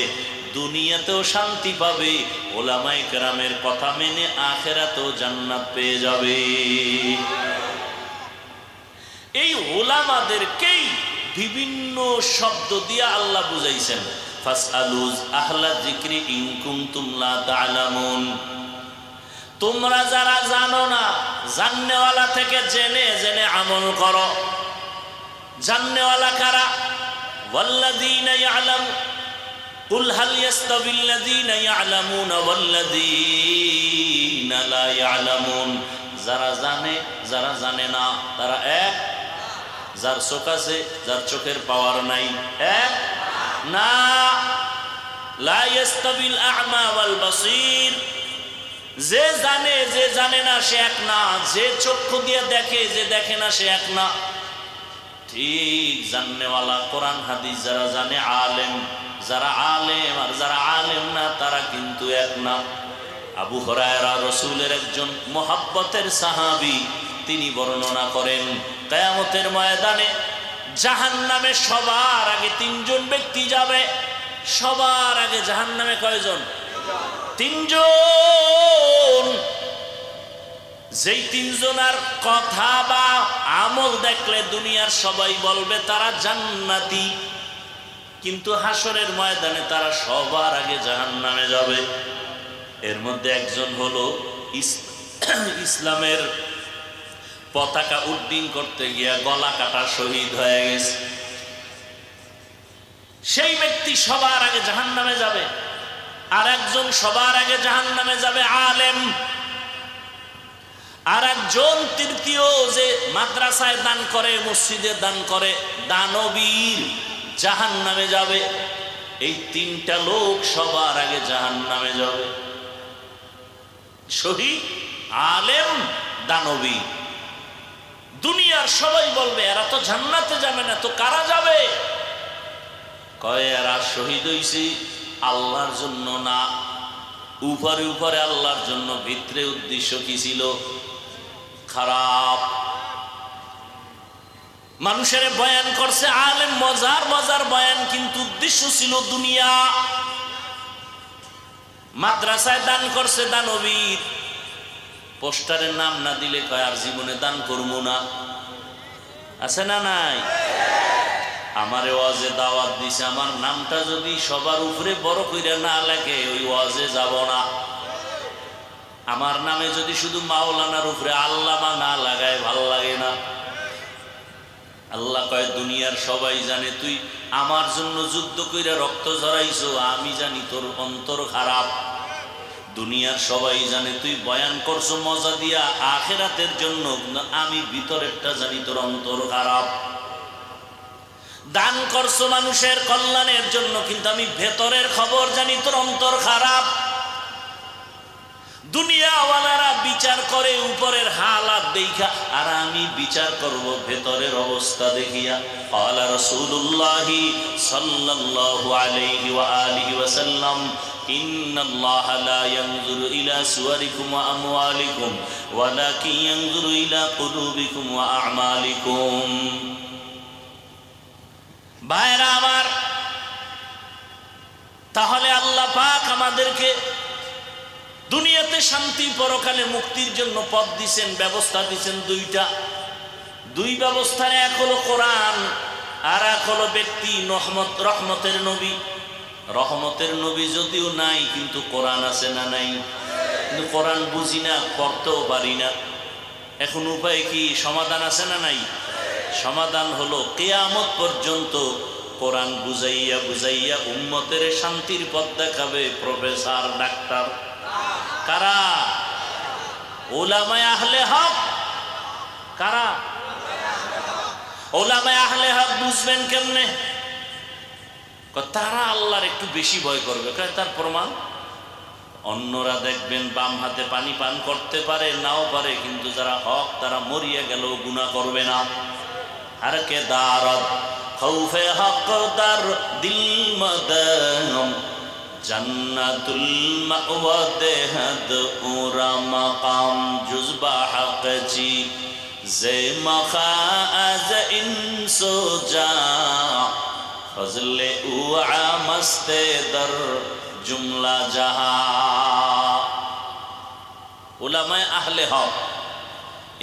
দুনিয়াতেও শান্তি পাবে, ওলামায়ে কেরামের কথা মেনে আখিরাতেও জান্নাত পেয়ে যাবে। এই ওলামাদেরকেই বিভিন্ন শব্দ দিয়ে আল্লাহ বুঝাইছেন, ফাসআলু আহলা যিকরি ইন কুনতুম লা তা'লামুন। তোমরা যারা জানো না, জাননেওয়ালা থেকে জেনে জেনে আমল করো। জাননেওয়ালা কারা? ওয়াল্লাযীনা ইয়ালামু কুল হাল ইয়াস্তাবিল্লাযীনা ইয়ালামুনা ওয়াল্লাযীনা লা ইয়ালামুন। যারা জানে যারা জানে না তারা এক? যার চোখ আছে যার চোখের পাওয়ার নাই এক না। লা ইয়াস্তাবিল আ'মা ওয়াল বাসীর। যে জানে যে জানে না সে এক না, যে চক্ষু দিয়ে দেখে যে দেখে না সে এক না। ঠিক জাননেওয়ালা কোরআন হাদিস যারা জানে আলেম, যারা আলেম আর যারা আলেম না তারা কিন্তু এক না। আবু হুরায়রা রাসূলের একজন মুহাব্বতের সাহাবী, তিনি বর্ণনা করেন কিয়ামতের ময়দানে জাহান্নামে সবার আগে তিনজন ব্যক্তি যাবে। সবার আগে জাহান্নামে কয়জন? তিনজন। যেই তিনজনের কথা বা আমল দেখলে দুনিয়ার সবাই বলবে তারা জান্নাতি, কিন্তু হাসরের ময়দানে তারা সবার আগে জাহান্নামে যাবে। এর মধ্যে একজন হলো ইসলামের পতাকা উড্ডীন করতে গিয়া গলা কাটা শহীদ হয়ে গেছে। সেই ব্যক্তি সবার আগে জাহান্নামে যাবে। আর একজন সবার আগে জাহান্নামে যাবে আলেম। আর একজন তৃতীয় যে মাদ্রাসায় দান করে, মসজিদে দান করে, দানবীর, জাহান্নামে যাবে। এই তিনটা লোক সবার আগে জাহান্নামে যাবে। শহীদ, আলেম, দানবী। দুনিয়ার সবাই বলবে এরা তো জান্নাতে যাবে না, তো কারা যাবে? কয় এরা শহীদ হইছে আল্লাহর জন্য না, উপরে উপরে আল্লাহর জন্য, ভিতরে উদ্দেশ্য কি ছিল? খারাপ। মানুষের বয়ান করছে আলেম, মজার মজার বয়ান, কিন্তু উদ্দেশ্য ছিল দুনিয়া। মাদ্রাসায় দান করছে দানবীর, পোস্টারের নাম না দিলে কয় আর জীবনে দান করবো না। আছে না নাই? আমার ওয়াজে দাওয়াত দিছে, আমার নামটা যদি সবার উপরে বড় কইরা না লেখে ওই ওয়াজে যাব না। আমার নামে যদি শুধু মাওলানার উপরে আল্লামা না লাগায় ভাল লাগে না। আল্লাহ কয় দুনিয়ার সবাই জানে তুই আমার জন্য যুদ্ধ কইরা রক্ত ঝরাইছো, আমি জানি তোর অন্তর খারাপ। দুনিয়ার সবাই জানে তুই বয়ান করছো মজা দিয়া আখিরাতের জন্য, আমি ভিতরেরটা জানি তোর অন্তর খারাপ। দান করছো মানুষের কল্যাণের জন্য, কিন্তু আমি ভেতরের খবর জানি তোর অন্তর খারাপ। দুনিয়াওয়ালারা বিচার করে উপরের হালাত দেখা, আর আমি বিচার করব ভেতরের অবস্থা দেখিয়া। ক্বালা রাসূলুল্লাহি সাল্লাল্লাহু আলাইহি ওয়া আলিহি ওয়াসাল্লাম ইন্নাল্লাহা লা ইয়ানজুরু ইলা সুওয়ারিকুম ওয়া আমওয়ালিকুম ওয়ালাকিন ইয়ানজুরু ইলা কুলুবিকুম ওয়া আ'মালিকুম। ভাইরা আমার, তাহলে আল্লাহ পাক আমাদেরকে দুনিয়াতে শান্তি, পরকালে মুক্তির জন্য পথ দিয়েছেন, ব্যবস্থা দিয়েছেন দুইটা। দুই ব্যবস্থার এক হলো কোরআন, আর এক হলো ব্যক্তি রহমতের নবী। রহমতের নবী যদিও নাই, কিন্তু কোরআন আছে না নাই? কিন্তু কোরআন বুঝি না, পড়তেও পারি না। এখন উপায় কি? সমাধান আছে না নাই? সমাধান হলো কিয়ামত পর্যন্ত কোরআন বুঝাইয়া বুঝাইয়া উম্মতের শান্তির পথ দেখাবে প্রফেসর, ডাক্তার। কারা? উলামায়ে আহলে হক। কারা? উলামায়ে আহলে হক। বুঝবেন কেমনে? তারা আল্লাহর একটু বেশি ভয় করবে। তার প্রমাণ, অন্যরা দেখবেন বাম হাতে পানি পান করতে পারে, নাও পারে, কিন্তু যারা হক তারা মরিয়া গেল গুনাহ করবে না। আর কে দারদ খৌফে হক দার দিল মদম জান্নাতুল মাওয়া দেহদ উরা মাকাম জুজবা হক জি জে মখা আজ ইনসো জা ফজলে উআ মস্তে দর জুমলা জাহা। উলামায়ে আহলে হক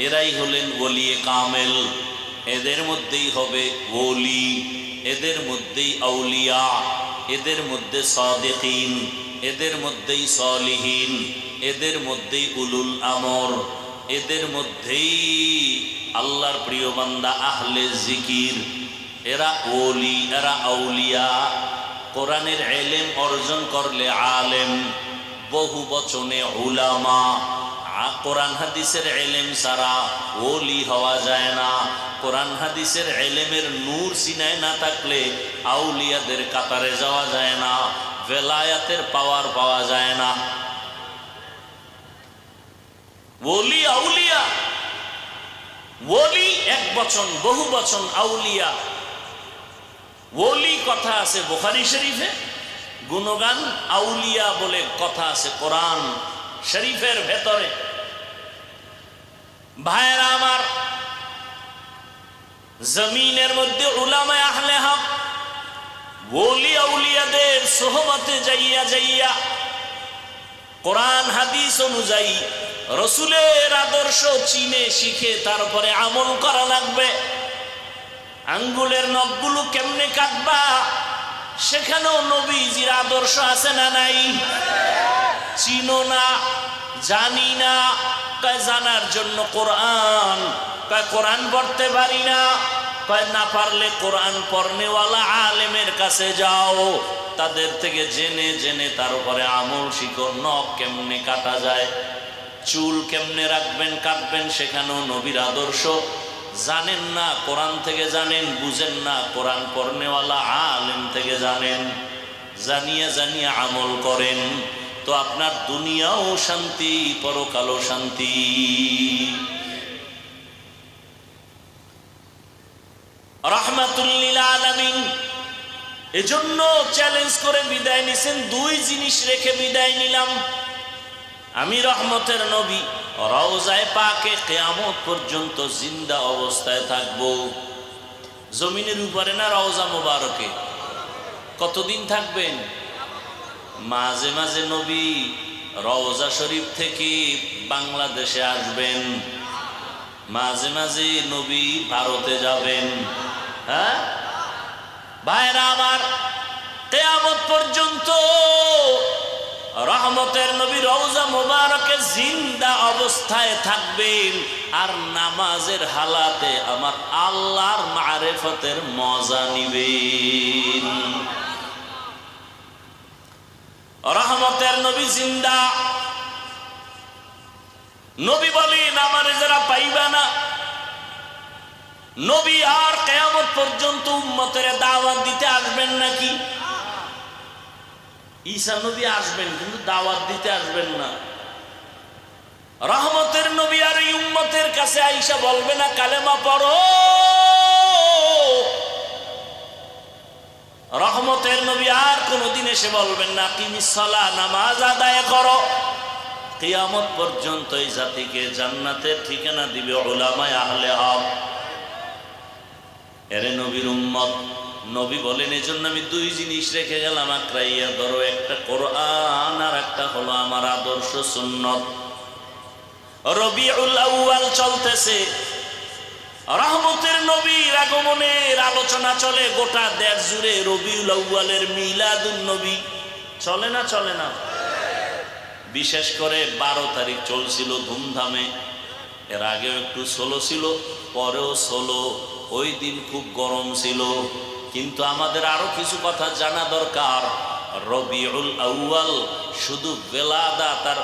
এরাই হলেন ওলিয়ে কামেল। এদের মধ্যেই হবে ওলি, এদের মধ্যেই আউলিয়া, এদের মধ্যে সাদিকিন, এদের মধ্যেই সালিহিন, এদের মধ্যেই উলুল আমর, এদের মধ্যেই আল্লাহর প্রিয় বান্দা আহলে জিকির। এরা ওলি, এরা আউলিয়া। কোরআনের ইলম অর্জন করলে আলেম, বহু বচনে উলামা। কোরআন হাদিসের ইলম ছাড়া ওলি হওয়া যায় না। কোরআন হাদিসের ইলমের নূর সিনায় না থাকলে আউলিয়াদের কাতারে যাওয়া যায় না, ভেলায়াতের পাওয়ার পাওয়া যায় না। ওলি আউলিয়া, ওলি এক বচন, বহু বচন আউলিয়া। ওলি কথা আছে বুখারী শরীফে, গুণগান আউলিয়া বলে কথা আছে কোরআন শরীফের ভেতরে। ভাইরা আমার, জমিনের মধ্যে উলামায়ে আহলে হক ওলি আউলিয়াদের সোহবতে যাইয়া যাইয়া কোরআন হাদিস অনুযায়ী রসুলের আদর্শ চিনে শিখে তারপরে আমল করা লাগবে। আঙ্গুলের নখগুলো কেমনে কাটবা, সেখানেও নবীজির আদর্শ আছে না নাই? চিনো না, জানি না, জানার জন্য কোরআন, কোরআন পড়তে পারি না, না পারলে কোরআন পড়নেওয়ালা আলেমের কাছে যাও, তাদের থেকে জেনে জেনে তারপরে আমল শিখো। নখ কেমনে কাটা যায়, চুল কেমনে রাখবেন, কাটবেন, সেখানেও নবীর আদর্শ জানেন না, কোরআন থেকে জানেন। বুঝেন না, কোরআন পড়নেওয়ালা আলেম থেকে জানেন। জানিয়ে জানিয়ে আমল করেন, তো আপনার দুনিয়াও শান্তি, পরকালও শান্তি। রাহমাতুল লিল আলামিন এজন্য চ্যালেঞ্জ করে বিদায় নিছেন। দুই জিনিস রেখে বিদায় নিলাম, আমি রহমতের নবী রওজায়ে পাকে কিয়ামত পর্যন্ত জিন্দা অবস্থায় থাকব। জমিনের উপরে না রওজা মোবারকে? কতদিন থাকবেন? মাঝে মাঝে নবী রওজা শরীফ থেকে বাংলাদেশে আসবেন, মাঝে মাঝে নবী ভারতে যাবেন। হ্যাঁ ভাইরা আমার, কিয়ামত পর্যন্ত রহমতের নবী রওজা মোবারকে জিন্দা অবস্থায় থাকবেন, আর নামাজের হালাতে আমার আল্লাহর মারিফতের মজা নিবেন। রহমতের নবী জিন্দা। নবী বলেন, আমারে যারা পাইবা না, নবী আর কিয়ামত পর্যন্ত উম্মতের দাওয়াত দিতে আসবেন নাকি? ঈসা নবী আসবেন, কিন্তু দাওয়াত দিতে আসবেন না। রহমতের নবী আর এই উম্মত কিয়ামতের কাছে আইসা বলবে না কালেমা পড়ো? রহমতের নবী আর কোনদিন এসে বলবেন না কিমিস সালাহ, নামাজ আদায় করো। কিয়ামত পর্যন্ত এই জাতিকে জান্নাতের ঠিকানা দিবে উলামায়ে আহলে হক। এরে নবীর উম্মত, নবী বলেন এজন্য আমি দুই জিনিস রেখে গেলাম আঁকড়াইয়া ধরো, একটা কোরআন আর একটা হলো আমার আদর্শ সুন্নত। রবিউল আউয়াল চলতেছে, রহমতের নবীর আগমনের আলোচনা চলে গোটা দেশ জুড়ে। রবিউল আউয়ালের মিলাদুন নবী চলে না চলে না? বিশেষ করে 12 তারিখ চলছিল ধুমধামে, এর আগেও একটু ষোলো ছিল, পরেও ষোলো। ওই দিন খুব গরম ছিল, কিন্তু আমাদের আরো কিছু কথা জানা দরকার। রবিউল আউয়াল শুধু বেলাদাত আর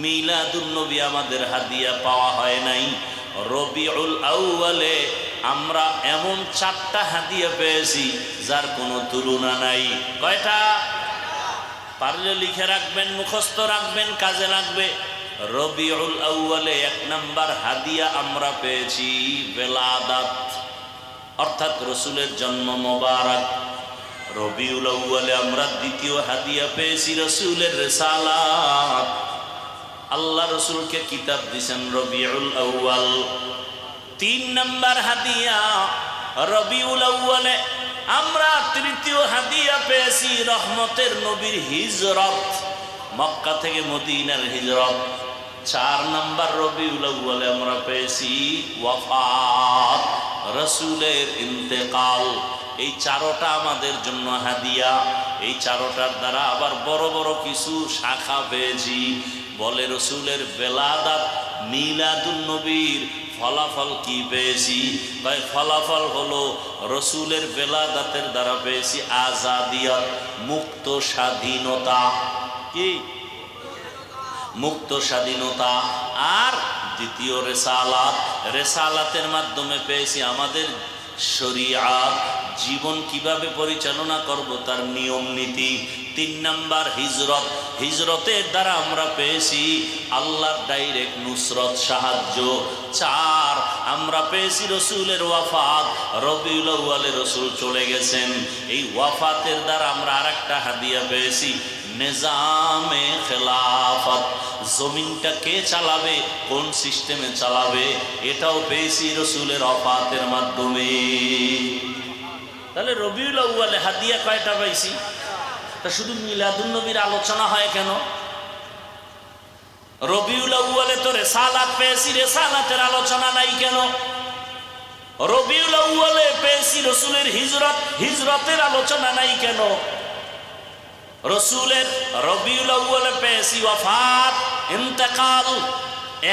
মিলাদুন নবী আমাদের হাদিয়া পাওয়া হয় নাই। রবিউল আউয়ালে আমরা এমন 4টা হাদিয়া পেয়েছি যার কোনো তুলনা নাই। কয়টা? পারলে লিখে রাখবেন, মুখস্থ রাখবেন, কাজে লাগবে। রবিউল আউয়ালে 1 নাম্বার হাদিয়া আমরা পেয়েছি বেলাদাত, অর্থাৎ রসুলের জন্ম মোবারক। রবিউল আউয়ালে আমরা 2য় হাদিয়া পেয়েছি রসুলের রিসালাত। আল্লাহ রসুলকে কিতাব দিয়েছেন রবিউল আউয়াল। 3 নাম্বার হাদিয়া রবিউল আউয়ালে আমরা 3য় হাদিয়া পেয়েছি রহমতের নবীর হিজরত, মক্কা থেকে মদিনার হিজরত। 4 নাম্বার রবিউল আউয়ালে আমরা পেয়েছি ওয়াফাত, রসুলের ইন্তেকাল। এই 4টা আমাদের জন্য হাদিয়া। এই 4টার দ্বারা আবার বড় বড় কিছু শাখা পেয়েছি। বলে রসুলের বেলাদাত মিলাদুন নবীর ফলাফল কি পেয়েছি? তাই ফলাফল হলো রসুলের বেলাদাতের দ্বারা পেয়েছি আজাদিয়ত, মুক্ত স্বাধীনতা। কি? মুক্ত স্বাধীনতা। আর 2য় রেসালাত, রেসালাতের মাধ্যমে পেয়েছি আমাদের শরিয়াত, জীবন কিভাবে পরিচালনা করব তার নিয়ম নীতি। 3 নাম্বার হিজরত, হিজরতের দ্বারা আমরা পেয়েছি আল্লাহর ডাইরেক্ট নুসরত, সাহায্য। 4 আমরা পেয়েছি রসুলের ওয়াফাত, রবিউল আউয়ালে রসুল চলে গেছেন। এই ওয়াফাতের দ্বারা আমরা আরেকটা হাদিয়া পেয়েছি নিজামে খেলাফত, জমিনটা কে চালাবে, কোন সিস্টেমে চালাবে, এটাও পেয়েছি রসুলের ওয়াফাতের মাধ্যমে। তাহলে রবিউল আউয়ালে হাদিয়া কয়টা পাইছি? তা শুধু মিলাদুন নবীর আলোচনা হয় কেন? রবিউল আউয়ালে তো রিসালাত পেয়েছি, রিসালাতের আলোচনা নাই কেন? রবিউল আউয়ালে পেয়েছি রসুলের হিজরত, হিজরতের আলোচনা নাই কেন? রসুলের রবিউল আউয়ালে পেয়েছি ওয়াফাত, ইন্তেকাল।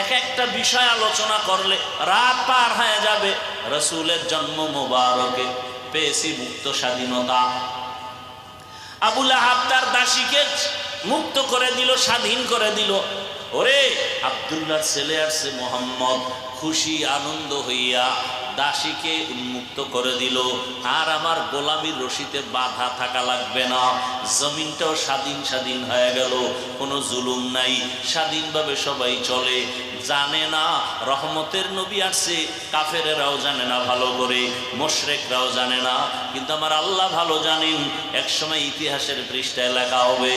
এক একটা বিষয় আলোচনা করলে রাত পার হয়ে যাবে। রসুলের জন্ম মোবারকে পেয়েছি মুক্ত স্বাধীনতা। আবু লাহাব তার দাসীকে মুক্ত করে দিল, স্বাধীন করে দিল। ওরে আব্দুল্লাহর ছেলে আসছে মোহাম্মদ, খুশি আনন্দ হইয়া দাসীকে উন্মুক্ত করে দিল। আর আমার গোলামির রশিতে বাধা থাকা লাগবে না, জমিনটাও স্বাধীন স্বাধীন হয়ে গেল, কোনো জুলুম নাই, স্বাধীনভাবে সবাই চলে। জানে না রহমতের নবী আসছে, কাফেরেরাও জানে না ভালো করে, মুশরিকরাও জানে না, কিন্তু আমার আল্লাহ ভালো জানেন। একসময় ইতিহাসের পৃষ্ঠায় লেখা হবে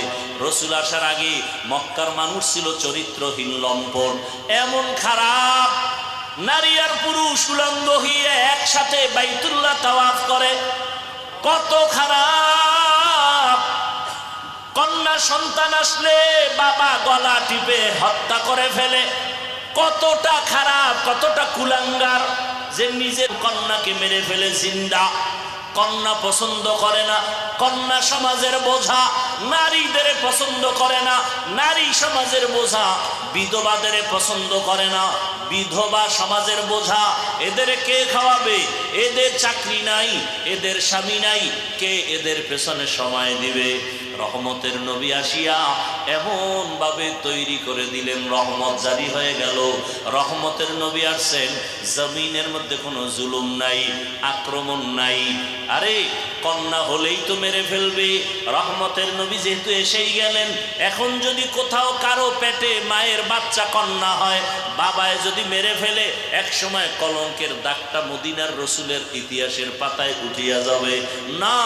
রসুল আসার আগে মক্কার মানুষ ছিল চরিত্রহীন, লম্পট, এমন খারাপ। নারী আর পুরুষ উলঙ্গ হয়ে একসাথে বাইতুল্লাহ তাওয়াফ করে, কত খারাপ। কন্যা সন্তান আসলে বাবা গলা টিপে হত্যা করে ফেলে, কতটা খারাপ, কতটা কুলাঙ্গার যে নিজের কন্যাকে মেরে ফেলে জিন্দা। কন্যা পছন্দ করে না, কন্যা সমাজের বোঝা। নারীদের পছন্দ করে না, নারী সমাজের বোঝা। বিধবাদের পছন্দ করে না, বিধবা সমাজের বোঝা। এদের কে খাওয়াবে? এদের চাকরি নাই, এদের স্বামী নাই, কে এদের পেছনে সময় দিবে? রহমতের নবী আসিয়া এমন ভাবে তৈরি করে দিলেন, রহমত জারি হয়ে গেল। রহমতের নবী আসছেন, জমিনের মধ্যে কোনো জুলুম নাই, আক্রমণ নাই। আরে কন্যা হলেই তো মেরে ফেলবে, রহমতের নবী যেহেতু এসেই গেলেন, এখন যদি কোথাও কারো পেটে মায়ের বাচ্চা কন্যা হয়, বাবায় যদি মেরে ফেলে, এক সময় কলঙ্কের দাগটা মদিনার রসুলের ইতিহাসের পাতায় উঠিয়া যাবে। না,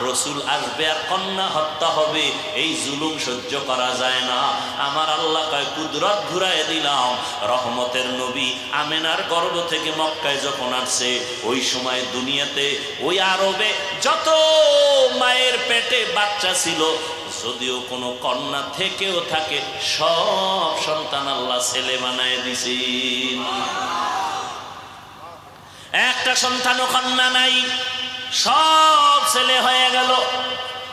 রসুল আসবে আর কন্যা হত্যা হবে, এই জুলুম সহ্য করা যায় না। আমার আল্লাহ কয় কুদরত ঘুরায় দিলাম। রহমতের নবী আমেনার গর্ভ থেকে মক্কায় যখন আসছে, ওই সময় দুনিয়াতে ওই আরবে যত মায়ের পেটে বাচ্চা ছিল, যদিও কোনো কন্যা থেকেও থাকে, সব সন্তান আল্লাহ ছেলে বানায় দিছে। একটা সন্তানও কন্যা নাই, সব ছেলে হয়ে গেল।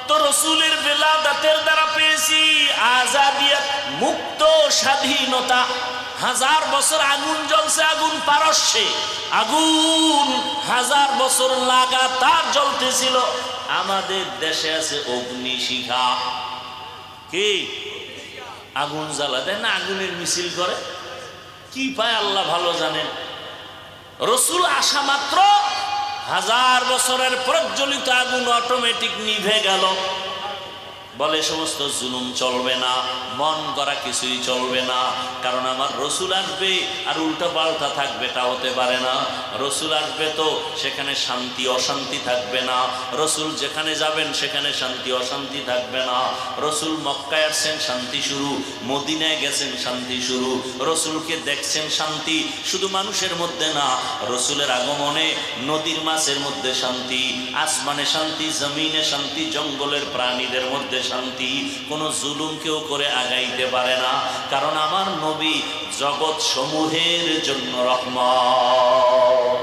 তো রসুলের বেলাদাতের দ্বারা পেয়েছি আজাদিয়ত, মুক্ত স্বাধীনতা। 1000 বছর আগুন জ্বলছে, আগুন পারস্যে আগুন 1000 বছর লাগাতার জ্বলতেছিল। আমাদের দেশে আছে অগ্নিশিখা। কি আগুন জ্বালা দেয় না, আগুনের মিছিল করে, কি পায় আল্লাহ ভালো জানেন। রসুল আসা মাত্র 1000 বছরের প্রজ্বলিত আগুন অটোমেটিক নিভে গেল। বলে সমস্ত জুলুম চলবে না, মন করা কিছুই চলবে না, কারণ আমার রসুল আসবে আর উল্টা পাল্টা থাকবে, তা হতে পারে না। রসুল আসবে তো সেখানে শান্তি অশান্তি থাকবে না, রসুল যেখানে যাবেন সেখানে শান্তি অশান্তি থাকবে না। রসুল মক্কায় আসছেন, শান্তি শুরু, মদিনায় গেছেন, শান্তি শুরু। রসুলকে দেখছেন, শান্তি শুধু মানুষের মধ্যে না, রসুলের আগমনে নদীর মাছের মধ্যে শান্তি, আসমানে শান্তি, জমিনে শান্তি, জঙ্গলের প্রাণীদের মধ্যে শান্তি। কোনো জুলুম কেউ করে আগাইতে পারে না, কারণ আমার নবী জগৎ সমূহের জন্য রহমত।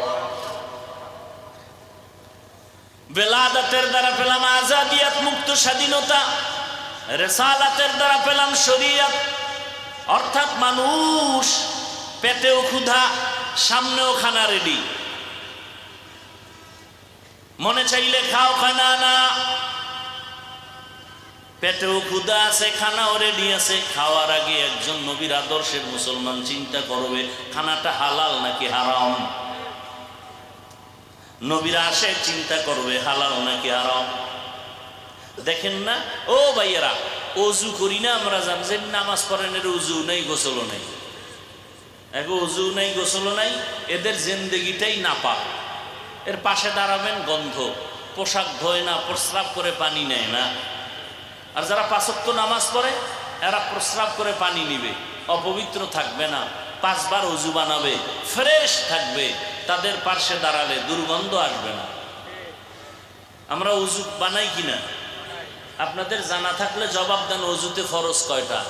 বেলাদাতের দ্বারা পেলাম আজাদিয়াত, মুক্ত স্বাধীনতা। রিসালাতের দ্বারা পেলাম শরীয়ত, অর্থাৎ মানুষ পেটেও ক্ষুধা, সামনেও খানা রেডি, মনে চাইলে খাও, খানা না, পেটেও ক্ষুধা আছে, খানাও রেডি আছে। খাওয়ার আগে একজন নবীর আদর্শের মুসলমান চিন্তা করবে খানাটা হালাল নাকি হারাম। নবীরা আসে চিন্তা করবে হালাল নাকি হারাম। দেখেন না ও ভাইয়েরা, অজু করি না আমরা, জানছেন নামাজ পড়েন, এর উজু নেই, গোসলও নেই। এক উজু নেই, গোসলও নাই, এদের জিন্দেগিটাই নাপাক। এর পাশে দাঁড়াবেন, গন্ধ, পোশাক ধোয় না, প্রস্রাব করে পানি নেয় না। আর যারা 5 ওয়াক্ত নামাজ পড়ে, এরা প্রস্রাব করে পানি নিবে, অপবিত্র থাকবে না, 5 বার ওযু বানাবে, ফ্রেশ থাকবে। তাদের পাশে দাঁড়ালে দুর্গন্ধ আসবে না। আমরা ওযু বানাই কিনা? আপনাদের জানা থাকলে জবাব দেন, ওযুতে ফরজ কয়টা?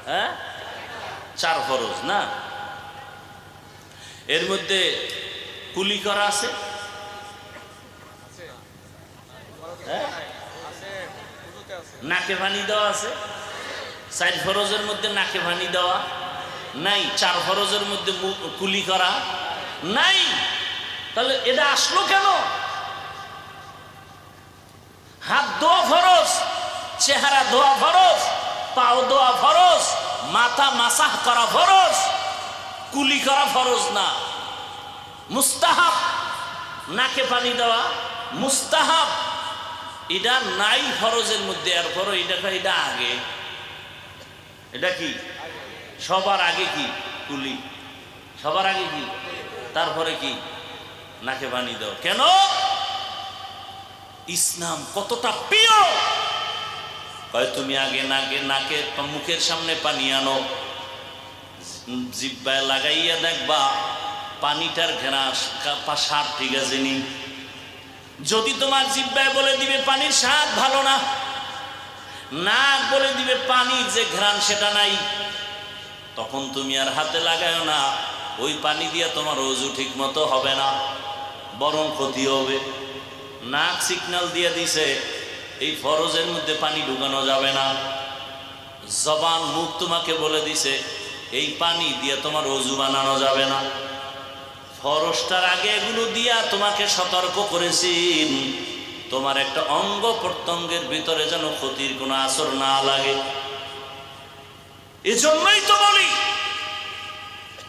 হ্যাঁ, 4 ফরজ না? এর মধ্যে কুলি করা আছে? হ্যাঁ, নাকে পানি দেওয়া আছে? 4 ফরজের মধ্যে নাকে পানি দেওয়া নাই, 4 ফরজের মধ্যে কুলি করা নাই। তাহলে এটা আসলো কেন? হাত ধোয়া ফরজ, চেহারা ধোয়া ফরজ, পাও ধোয়া ফরজ, মাথা মাসাহ করা ফরজ, কুলি করা ফরজ না, মুস্তাহাব। নাকে পানি দেওয়া মুস্তাহাব, এটা নাই ফরজের মধ্যে। এরপরও এটা আগে, এটা কি সবার আগে? কি কুলি সবার আগে? কি তারপরে কি? নাকে পানি দাও। কেন? ইসলাম কতটা প্রিয়। কয় তুমি আগে নাকে মুখের সামনে পানি আনো, জিহ্বায় লাগাইয়া দেখবা পানিটার ঘেরা স্বাদ ঠিক আছে নি। যদি তোমার জিহ্বায় বলে দিবে পানির স্বাদ ভালো না, নাক বলে দিবে পানির যে ঘ্রাণ সেটা নাই, তখন তুমি আর হাতে লাগায়ও না। ওই পানি দিয়ে তোমার ওযু ঠিক মতো হবে না, বরং ক্ষতি হবে। নাক সিগন্যাল দিয়ে দিছে এই ফরজের মধ্যে পানি ঢুকানো যাবে না। জবান মুখ তোমাকে বলে দিছে এই পানি দিয়ে তোমার ওযু বানানো যাবে না। ফরজটার আগে এগুলো দিয়া তোমাকে সতর্ক করেছি, তোমার একটা অঙ্গ প্রত্যঙ্গের ভিতরে যেন ক্ষতির কোনো আসর না লাগে। এজন্যই তো বলি,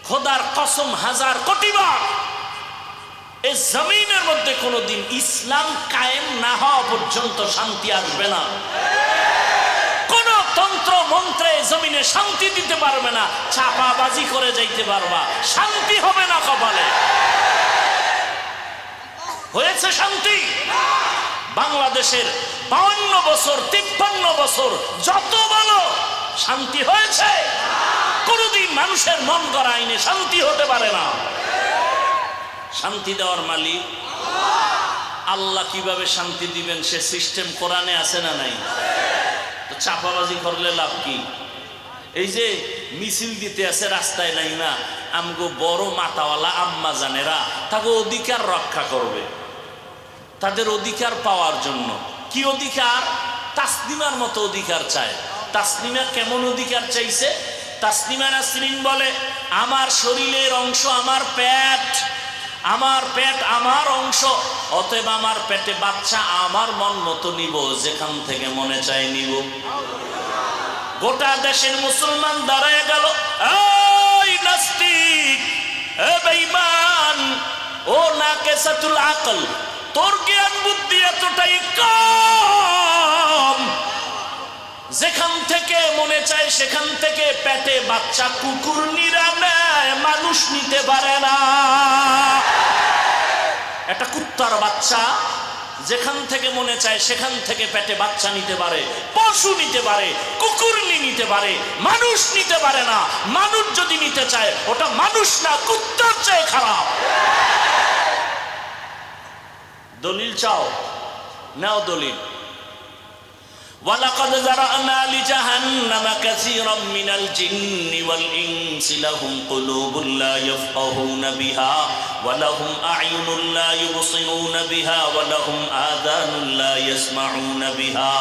খোদার কসম হাজার কোটি বার, এই জমিনের মধ্যে কোনোদিন ইসলাম কায়েম না হওয়া পর্যন্ত শান্তি আসবে না। কোন তন্ত্র মন্ত্রে জমিনে শান্তি দিতে পারবে না। চাপাবাজি করে যাইতে পারবা, শান্তি হবে না কপালে। হয়েছে শান্তি? বাংলাদেশের 52 বছর 53 বছর যত বলো, শান্তি হয়েছে? কোনদিন মানুষের মন গড়া আইনে শান্তি হতে পারে না। শান্তি দেওয়ার মালিক আল্লাহ। কিভাবে শান্তি দিবেন সে সিস্টেম কোরআনে আছে না নাই? তো চাপাবাজি করলে লাভ কি? এই যে মিছিল দিতে আছে রাস্তায়, নাই না, আমগো বড় মাতাওয়ালা আম্মা জানেরা তাকে অধিকার রক্ষা করবে, তাদের অধিকার পাওয়ার জন্য। কি অধিকার? তাসলিমার মতো অধিকার চায়। তাসলিমা কেমন অধিকার চাইছে? তাসলিমা নাসরিন বলে, আমার শরীরের অংশ আমার পেট, আমার পেট আমার অংশ, অতএব আমার পেটে বাচ্চা আমার মন মতো নিব, যেখান থেকে মনে চায় নিব। গোটা দেশের মুসলমান দাঁড়ায় গেল, এই নাস্তিক, এ বেঈমান, ও নাকেসাতুল আকল, তোর জ্ঞান বুদ্ধি এতটাই কম, যেখান থেকে মনে চায় সেখান থেকে পেটে বাচ্চা কুকুর নিরা নেয়, মানুষ নিতে পারে না। একটা কুত্তার বাচ্চা যেখান থেকে মনে চায় সেখান থেকে পেটে বাচ্চা নিতে পারে, পশু নিতে পারে, কুকুর নিতে পারে, মানুষ নিতে পারে না। মানুষ যদি নিতে চায় ওটা মানুষ না, কুত্তার চেয়ে খারাপ। দলিল চাও? নাও দলিল। وَلَقَدْ ذَرَأْنَا لِجَهَنَّمَ كَثِيرًا مِنَ الْجِنِّ وَالْإِنسِ لَهُمْ قُلُوبٌ لَا يَفْقَهُونَ بِهَا وَلَهُمْ أَعْيُنٌ لَا يُبْصِرُونَ بِهَا وَلَهُمْ آذَانٌ لَا يَسْمَعُونَ بِهَا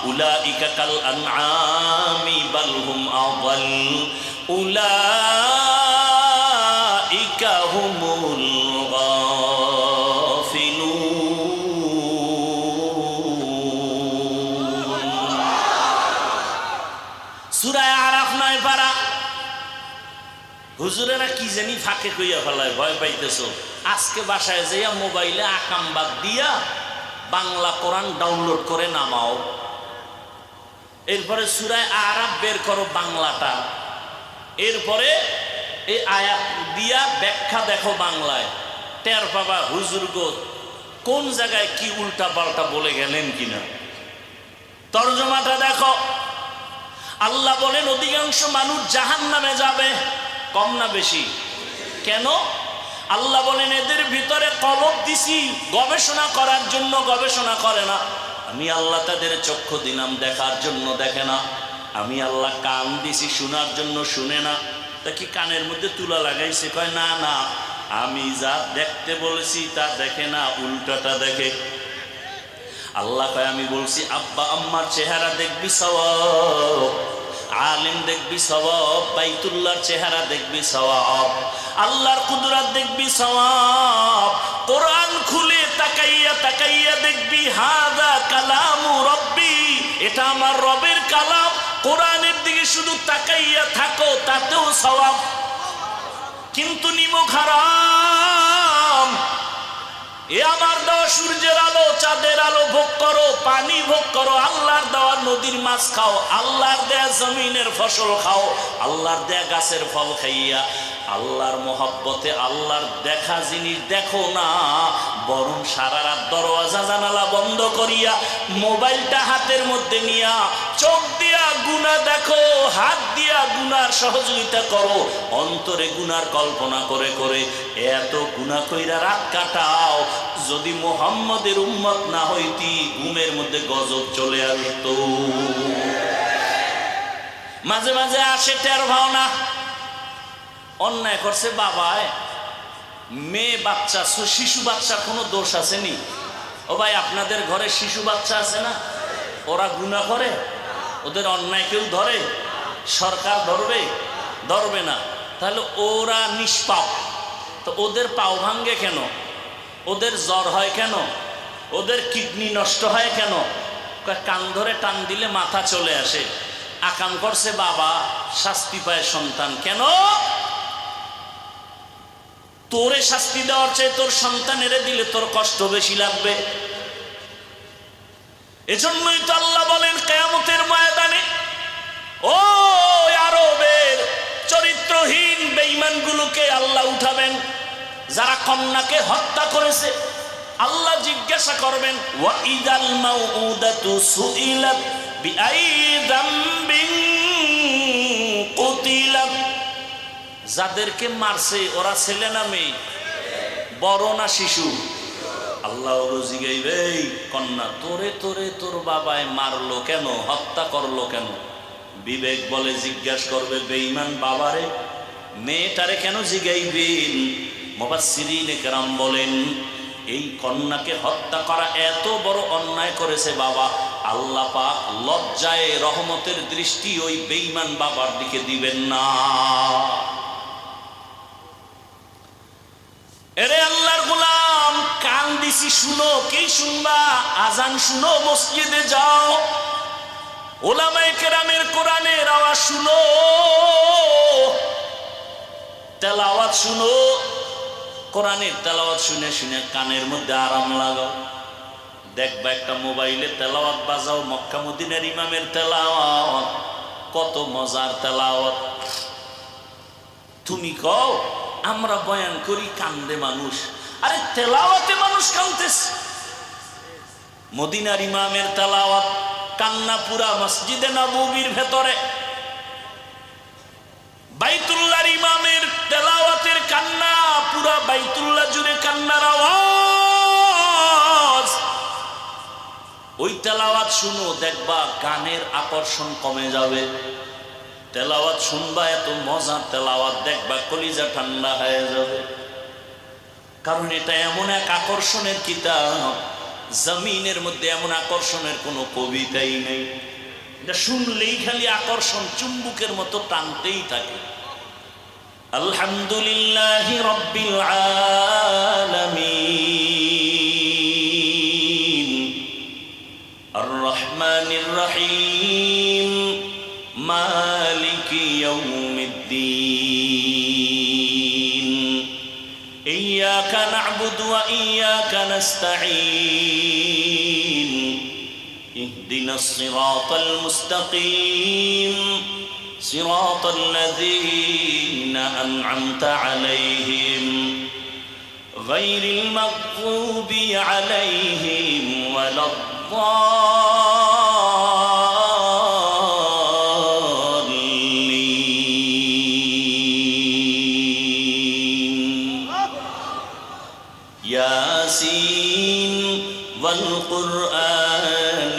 أُولَئِكَ كَالْأَنْعَامِ بَلْ هُمْ أَضَلُّ أُولَئِكَ هُمُ হুজুরেরা কি জানি ফাঁকে কইয়া ফেলায়, ভয় পাইতেছো। আজকে বাসায় যাইয়া মোবাইলে আকামবাদ দিয়া বাংলা কোরআন ডাউনলোড করে নামাও, এরপরে সূরা আরাফ বের করো বাংলাটা, এরপরে এই আয়াত দিয়া ব্যাখ্যা দেখো বাংলায়, টের পাবা হুজুর গো কোন জায়গায় কি উল্টা পাল্টা বলে গেলেন কিনা। তরজমাটা দেখো। আল্লাহ বলেন অধিকাংশ মানুষ জাহান্নামে যাবে। কম না বেশি? কেন? আল্লাহ বলেন এদের ভিতরে কলব দিছি গবেষণা করার জন্য, গবেষণা করে না। আমি আল্লাহ তাদের চক্ষু দিলাম দেখার জন্য, দেখে না। আমি আল্লাহ কান দিছি শোনার জন্য, শুনে না। তা কি কানের মধ্যে তুলা লাগাইছে? কয় না না, আমি যা দেখতে বলেছি তা দেখে না, উল্টাটা দেখে। আল্লাহ কয় আমি বলছি আব্বা আম্মার চেহারা দেখবি সওয়াব, আলিম দেখবি সওয়াব, বাইতুল্লাহর চেহারা দেখবি সওয়াব, আল্লাহর কুদরত দেখবি সওয়াব। কোরআন খুলে তাকাইয়া তাকাইয়া দেখবি হাযা কালামু রব্বি, এটা আমার রবের কালাম। কোরআনের দিকে শুধু তাকাইয়া থাকো, তাতেও সওয়াব। কিন্তু নিমক হারাম। এ আমার দেওয়া সূর্যের আলো চাঁদের আলো ভোগ করো, পানি ভোগ করো, আল্লাহর দেওয়া নদীর মাছ খাও, আল্লাহর দেয়া জমিনের ফসল খাও, আল্লাহর দেয়া গাছের ফল খাইয়া আল্লাহর মহব্বতে আল্লাহর দেখা জিনিস দেখো না, বরং সারা রাত দরওয়াজা জানালা বন্ধ করিয়া মোবাইলটা হাতের মধ্যে নিয়া চোখ দিয়া গুনাহ দেখো, হাত দিয়া গুনার সহযোগিতা করো, অন্তরে গুনার কল্পনা করে করে এত গুনাহ কইরা রাত কাটাও। যদি মুহাম্মদের উম্মত না হইতি ঘুমের মধ্যে গজব চলে আসতো। মাঝে মাঝে আসে টের ভাও না, অন্যায় করছে বাবায়, মেয়ে বাচ্চা শিশু বাচ্চার কোনো দোষ আসেনি? ও ভাই আপনাদের ঘরে শিশু বাচ্চা আছে না? ওরা গুনাহ করে? ওদের অন্যায় কেউ ধরে? সরকার ধরবে? ধরবে না। তাহলে ওরা নিষ্পাপ, তো ওদের পাও ভাঙ্গে কেন? ওদের জ্বর হয় কেন? ওদের কিডনি নষ্ট হয় কেন? কান ধরে টান দিলে মাথা চলে আসে। আকাম করছে বাবা, শাস্তি পায় সন্তান। কেন? তোরে শাস্তি দেওয়ার চেয়ে তোর সন্তানেরে দিলে তোর কষ্ট বেশি লাগবে। এজন্যই তো আল্লাহ বলেন কিয়ামতের ময়দানে ও আরবের চরিত্রহীন বেঈমানগুলোকে আল্লাহ উঠাবেন, যারা কন্যাকে হত্যা করেছে। আল্লাহ জিজ্ঞাসা করবেন ওয়া ইদাল মাউউদাতু সুইলাত বিআই যামবিন কুতিলাত, যাদেরকে মারছে ওরা ছেলে না মেয়ে, বড় না শিশু? আল্লাহ জিগাইবে কন্যা তোরে তোরে তোর বাবায় মারলো কেন, হত্যা করলো কেন? বিবেক বলে জিজ্ঞাসা করবে বেঈমান বাবারে, মেয়েটারে কেন জিগাইবেন? মুফাসসিরিনে কেরাম বলেন এই কন্যাকে হত্যা করা এত বড় অন্যায় করেছে বাবা, আল্লাহ পাক লজ্জায় রহমতের দৃষ্টি ওই বেঈমান বাবার দিকে দিবেন না। এরে আল্লাহর গোলাম, কান দিছি শুনো, কি শুনবা? আজান শুনো, মসজিদে যাও, ওলামায়ে কেরামের কোরআনের আওয়াজ শুনো, তেলাওয়াত শুনো। কোরআনের তেলাওয়াত শুনে শুনে কানের মধ্যে আরাম লাগাও। দেখবা একটা মোবাইলে তেলাওয়াত বাজাও, মক্কা মদিনার ইমামের তেলাওয়াত, কত মজার তেলাওয়াত। তুমি কও আমরা বয়ান করি কান্দে মানুষ, আরে তেলাওয়াতে মানুষ কাঁদতেছে। মদিনার ইমামের তেলাওয়াত কান্না পুরা মসজিদে নববীর ভেতরে, বাইতুল্লাহর ইমামের তেলাওয়াতের কান্না পুরা বাইতুল্লাহ জুড়ে কান্নার আওয়াজ। ওই তেলাওয়াত শুনো, দেখবা গানের আকর্ষণ কমে যাবে। তেলাওয়াত শুনবা, এত মজার তেলাওয়াত, দেখবা কলিজা ঠান্ডা হয়ে যাবে। কারণ এটা এমন এক আকর্ষণের কিতাব, জমিনের মধ্যে এমন আকর্ষণের কোনো কবিতাই নেই। এটা শুনলেই খালি আকর্ষণ, চুম্বুকের মতো টানতেই থাকে। আলহামদুলিল্লাহি রাব্বিল আলামিন আর রহমানির রহিম মালিকি ইয়াউমিদ্দিন ইয়্যাকা না'বুদু ওয়া ইয়্যাকা নাস্তাঈন ইহদিনাস সিরাতাল মুস্তাকিম সিরাতাল লাযীনা আন'আমতা আলাইহিম গায়রিল মাগযুবি আলাইহিম ওয়ালাদ ياسين والقرآن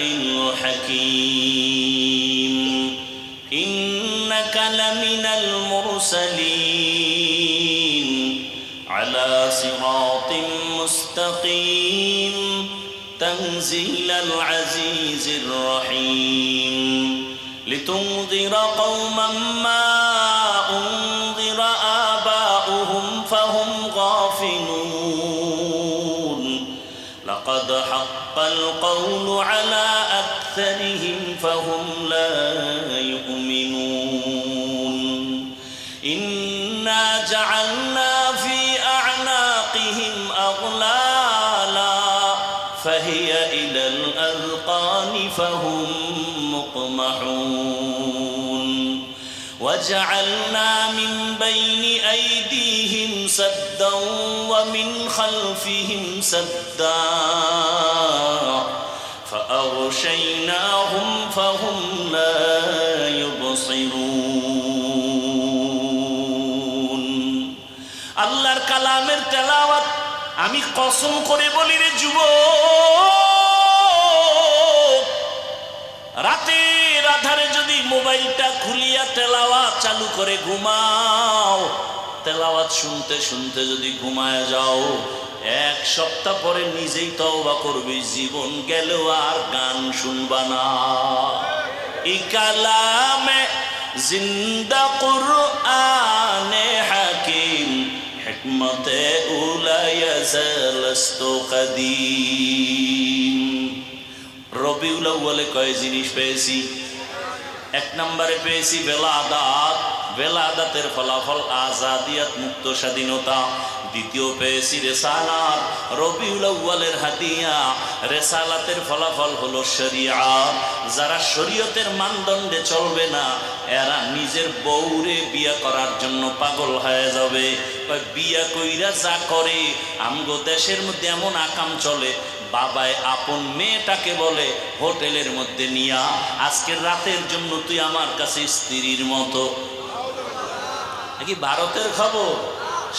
الحكيم إنك لمن المرسلين على صراط مستقيم تنزيل العزيز الرحيم لتنذر قوما ما أنذر آباؤهم فهم غافلون لقد حق القول على أكثرهم فهم لا يؤمنون إنا جعلنا في أعناقهم أغلالا فهي إلى الأذقان فهم مقمحون وجعلنا من بين أيديهم سدا ومن خلفهم سدا فأغشيناهم فهم لا يبصرون আল্লাহর কালামের তেলাওয়াত আমি কসম করে বলি রে যুবক, রাতের আধারে যদি মোবাইলটা খুলিয়া তেলাওয়াত চালু করে ঘুমাও, তেলাওয়াত শুনতে শুনতে যদি ঘুমায় যাও, এক সপ্তাহ পরে নিজেই তওবা করবে, জীবন গেলেও আর গান শুনবা না। এই কালামে জিন্দা কুরআনে হাকিম হিকমতে উলায়াজালস্ত কাদিম। রবিউল আউয়ালে কয় জিনিস পেয়েছি? এক নম্বরে পেয়েছি বেলাদাত, বেলাদাতের ফলাফল আজাদিয়াত, মুক্ত স্বাধীনতা। দ্বিতীয় পেয়েছি রেসালাত, রবিউল আউয়ালের হাদিয়া। রেসালাতের ফলাফল হলো শরিয়াত। যারা শরীয়তের মানদণ্ডে চলবে না এরা নিজের বউরে বিয়া করার জন্য পাগল হয়ে যাবে। বিয়া কইরা যা করে, আমগো দেশের মধ্যে এমন আকাম চলে, বাবায় আপন মেয়েটাকে বলে হোটেলের মধ্যে নিয়া, আজকের রাতের জন্য তুই আমার কাছে স্ত্রীর মতো। নাকি ভারতের খবর?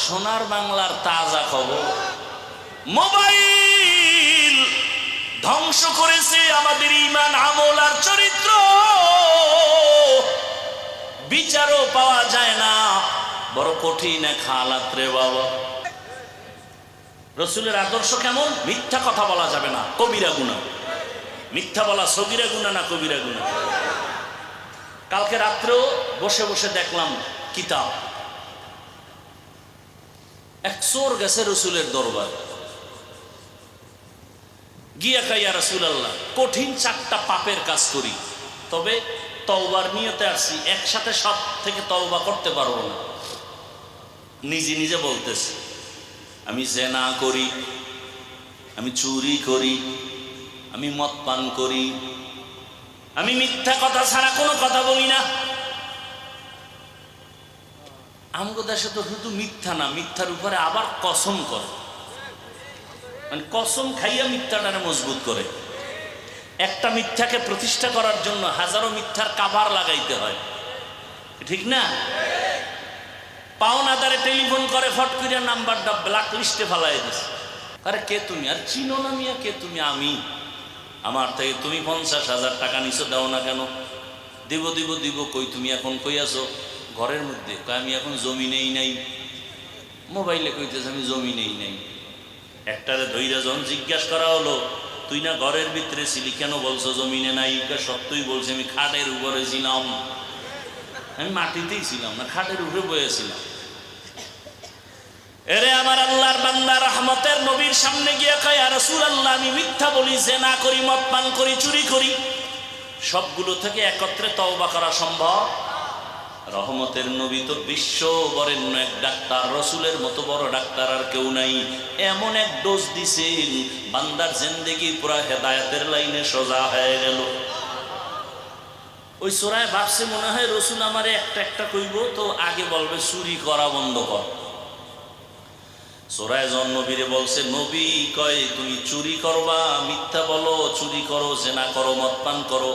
সোনার বাংলার তাজা খবর। মোবাইল ধ্বংস করেছে আমাদের ঈমান, আমল আর চরিত্র। বিচারও পাওয়া যায় না, বড় কঠিন এক হালাত রে বাবা। রসুলের আদর্শ কেমন? মিথ্যা কথা বলা যাবে না, কবিরা গুনাহ। মিথ্যা বলা সগীরা গুনাহ না কবিরা গুনাহ? কালকে রাত্রেও বসে বসে দেখলাম কিতাব, এক চোর গেছে রসুলের দরবার, গিয়া কাইয়া রাসূলুল্লাহ কঠিন 4টা পাপের কাজ করি, তবে তওবার নিয়তে আসছি, একসাথে সব থেকে তওবা করতে পারবো না। নিজে নিজে বলতেছে, আমি জেনা করি, আমি চুরি করি, আমি মদ পান করি, আমি মিথ্যা কথা ছাড়া কোনো কথা বলি না। আমগো দেশে তো শুধু মিথ্যা না, মিথ্যার উপরে আবার কসম করে, মানে কসম খাইয়া মিথ্যাটারে মজবুত করে। একটা মিথ্যাকে প্রতিষ্ঠা করার জন্য হাজারো মিথ্যার কাভার লাগাইতে হয়, ঠিক না? পাওনাদারে টেলিফোন করে, ফট করে নাম্বারটা ব্ল্যাক লিস্টে ফেলাই দিস। আরে কে তুমি? আর চিনো না মিয়া, কে তুমি? আমি। আমার থেকে তুমি 50,000 টাকা নিছো, দাও না কেন? দিব দিব দিব। কই তুমি এখন? কই আছো? ঘরের মধ্যে। আমি এখন জমিনেই নাই। মোবাইলে কইতেছে আমি জমিনেই নাই। একটারে ধৈর্য যখন জিজ্ঞাসা করা হলো, তুই না ঘরের ভিতরে ছিলি, কেন বলছো জমিনে নাই? সত্যই বলছি, আমি খাটের উপরে ছিলাম। আমি মাটিতেই ছিলাম না, খাটের উপরে বয়েছিলাম। এরে আমার আল্লাহর বান্দা, রহমতের নবীর সামনে গিয়ে কয়, ইয়া রাসূলুল্লাহ, আমি মিথ্যা বলি, জেনা করি, মদ পান করি, চুরি করি, সবগুলো থেকে একত্রে তওবা করা সম্ভব? রহমতের নবী তো বিশ্ব বরেণ্য এক ডাক্তার, রসুলের মতো বড় ডাক্তার আর কেউ নাই। এমন এক ডোজ দিছেন, বান্দার জিন্দেগি পুরা হেদায়েতের লাইনে সোজা হয়ে গেল। ওই সোরায় ভাবছে মনে হয় রসুল আমারে একটা একটা কইব, তো আগে বলবে চুরি করা বন্ধ কর। সোরায় জন নবীরে বলছে, নবী কয় তুমি চুরি করবা, মিথ্যা বলো, চুরি করো, জেনা করো, মদ পান করো,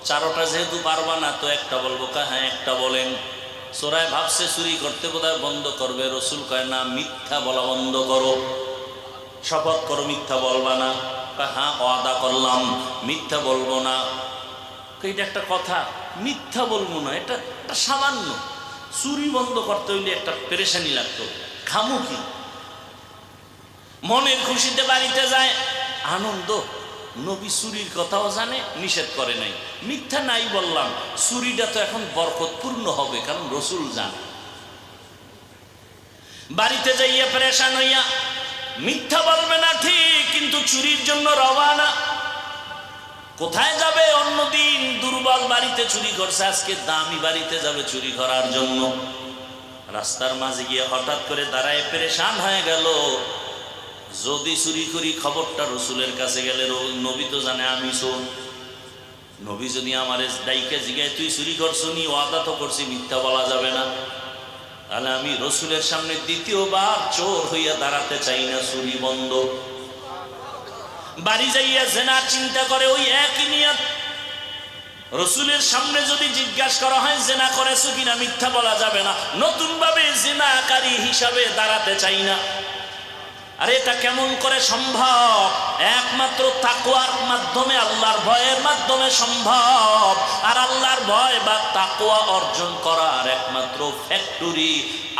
চারোটা যেহেতু পারবা না তো একটা বলবো। হ্যাঁ একটা বলেন। সোরায় ভাবছে চুরি করতে বোধহয় বন্ধ করবে। রসুল কয় না, মিথ্যা বলা বন্ধ করো, শপথ করো মিথ্যা বলবা না। হ্যাঁ ওয়াদা করলাম মিথ্যা বলবো না। এটা একটা কথা, মিথ্যা বলবো না, এটা সামান্য। চুরি বন্ধ করতে হইলে একটা পেরেশানি লাগতো, খামু কি? মনের খুশিতে বাড়িতে যায়, আনন্দ। নবী চুরির কথাও জানে, নিষেধ করে নাই। মিথ্যা নাই বললাম, চুরিটা তো এখন বরকতপূর্ণ হবে, কারণ রসুল জানে। বাড়িতে যাইয়া পেরেশান হইয়া মিথ্যা বলবে না ঠিক, কিন্তু চুরির জন্য রওয়ানা। কোথায় যাবে? অন্যদিন দুর্বল বাড়িতে চুরি করছে, আজকে দামি বাড়িতে যাবে চুরি করার জন্য। রাস্তার মাঝে গিয়ে হঠাৎ করে দাঁড়ায় পেরেশান হয়ে গেল, যদি চুরি করি খবরটা রসুলের কাছে গেলে, নবী তো জানে আমি চোর। নবী যদি আমার দায়িকে জিগায় তুই চুরি করছো নি, ওয়াদা তো করছি, মিথ্যা বলা যাবে না, তাহলে আমি রসুলের সামনে দ্বিতীয়বার চোর হইয়া দাঁড়াতে চাই না, চুরি বন্ধ। বাড়ি যাইয়া জেনার চিন্তা করে, ওই একই নিয়ত। রসুলের সামনে যদি জিজ্ঞাসা করা হয় জেনা করেছো কিনা, মিথ্যা বলা যাবে না, নতুন ভাবে জেনাকারী হিসাবে দাঁড়াতে চাই না। আরে এটা কেমন করে সম্ভব? একমাত্র তাকওয়ার মাধ্যমে, আল্লাহর ভয়ের মাধ্যমে সম্ভব। আর আল্লাহর ভয় বা তাকওয়া অর্জন করার একমাত্র ফ্যাক্টরি